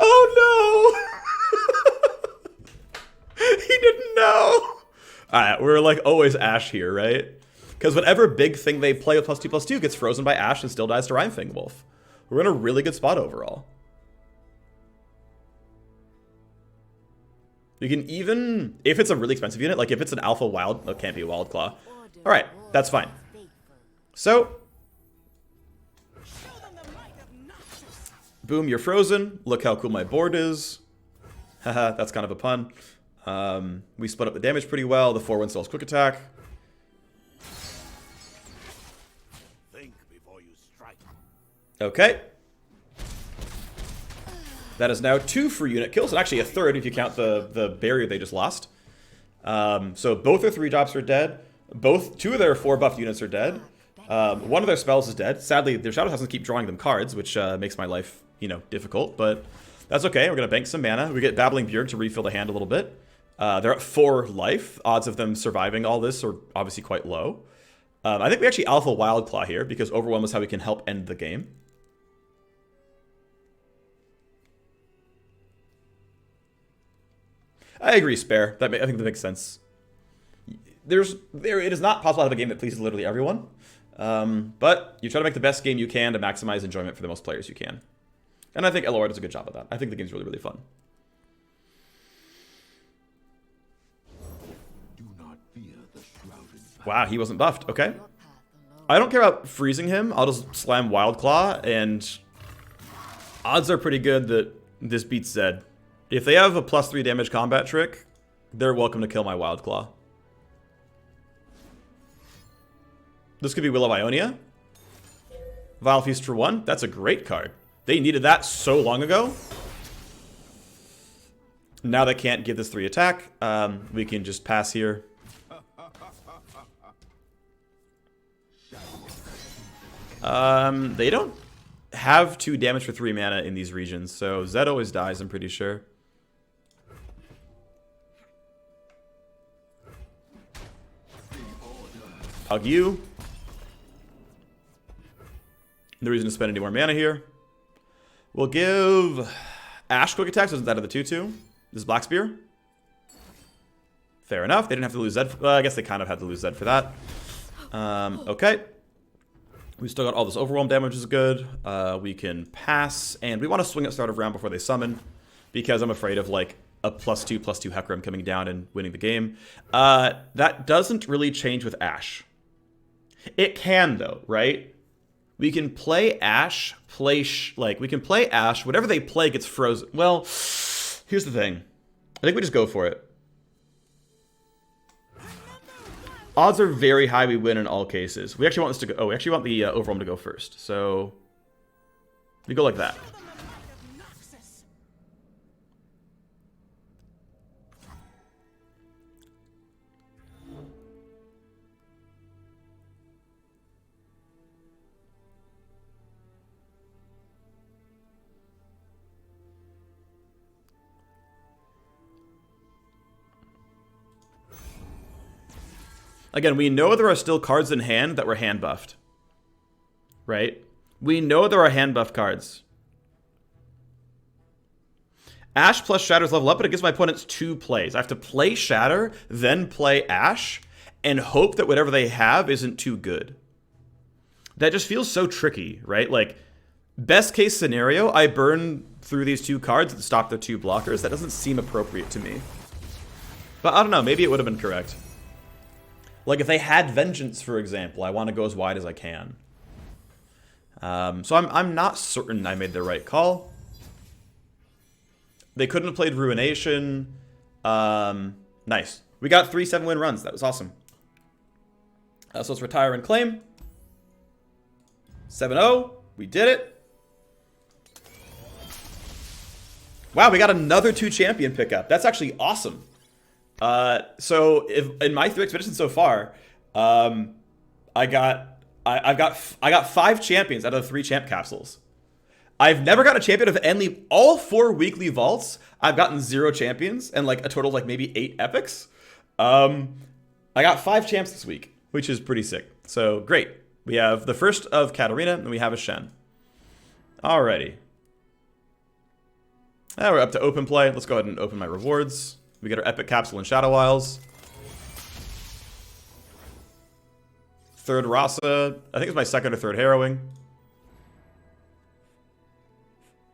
Oh no! He didn't know. Alright, we're like always Ashe here, right? Because whatever big thing they play with +2/+2 gets frozen by Ashe and still dies to Rhymefang Wolf. We're in a really good spot overall. You can even, if it's a really expensive unit, like if it's an alpha wild, it can't be a wild claw. All right, that's fine. So, boom, you're frozen. Look how cool my board is. Haha, that's kind of a pun. We split up the damage pretty well. The 4/1 still has quick attack. Think before you strike. Okay. That is now 2 free unit kills, and actually a third if you count the barrier they just lost. So both their 3-drops are dead. 2 of their 4 buffed units are dead. 1 of their spells is dead. Sadly, their Shadow doesn't keep drawing them cards, which makes my life, you know, difficult. But that's okay. We're going to bank some mana. We get Babbling Beard to refill the hand a little bit. They're at 4 life. Odds of them surviving all this are obviously quite low. I think we actually Alpha Wildclaw here, because Overwhelm is how we can help end the game. I agree, Spare. I think that makes sense. It is not possible to have a game that pleases literally everyone. But you try to make the best game you can to maximize enjoyment for the most players you can. And I think Elora does a good job of that. I think the game's really, really fun. Do not fear the shrouded. Wow, he wasn't buffed. Okay. I don't care about freezing him. I'll just slam Wild Claw, and odds are pretty good that this beats Zed. If they have a +3 damage combat trick, they're welcome to kill my Wild Claw. This could be Will of Ionia. Vile Feast for 1. That's a great card. They needed that so long ago. Now they can't give this 3 attack. We can just pass here. They don't have 2 damage for 3 mana in these regions, so Zed always dies, I'm pretty sure. Hug you. No reason to spend any more mana here. We'll give Ashe quick attacks. Isn't that of the 2/2? This is Black Spear. Fair enough. They didn't have to lose Zed. Well, I guess they kind of had to lose Zed for that. Okay. We still got all this overwhelm damage is good. We can pass, and we want to swing at start of round before they summon, because I'm afraid of like a +2/+2 Hecarim coming down and winning the game. That doesn't really change with Ashe. It can though, right? We can play Ashe, we can play Ashe. Whatever they play gets frozen. Well, here's the thing. I think we just go for it. Odds are very high we win in all cases. We actually want this to go. Oh, we actually want the overwhelm to go first. So we go like that. Again, we know there are still cards in hand that were hand buffed. Right? We know there are hand buff cards. Ashe plus Shatter's level up, but it gives my opponents 2 plays. I have to play Shatter, then play Ashe, and hope that whatever they have isn't too good. That just feels so tricky, right? Like, best case scenario, I burn through these 2 cards and stop their 2 blockers. That doesn't seem appropriate to me. But I don't know, maybe it would have been correct. Like, if they had Vengeance, for example, I want to go as wide as I can. So I'm not certain I made the right call. They couldn't have played Ruination. Nice. We got 3 7-win runs. That was awesome. So let's retire and claim. 7-0. We did it. Wow, we got another 2 champion pickup. That's actually awesome. So in my 3 expeditions so far, I got 5 champions out of the 3 champ capsules. I've never got a champion of any, all 4 weekly vaults. I've gotten 0 champions and like a total of like maybe 8 epics. I got 5 champs this week, which is pretty sick. So great. We have the first of Katarina and we have a Shen. Alrighty. Now we're up to open play. Let's go ahead and open my rewards. We get our epic capsule in Shadow Isles. 3rd Rasa. I think it's my 2nd or 3rd harrowing.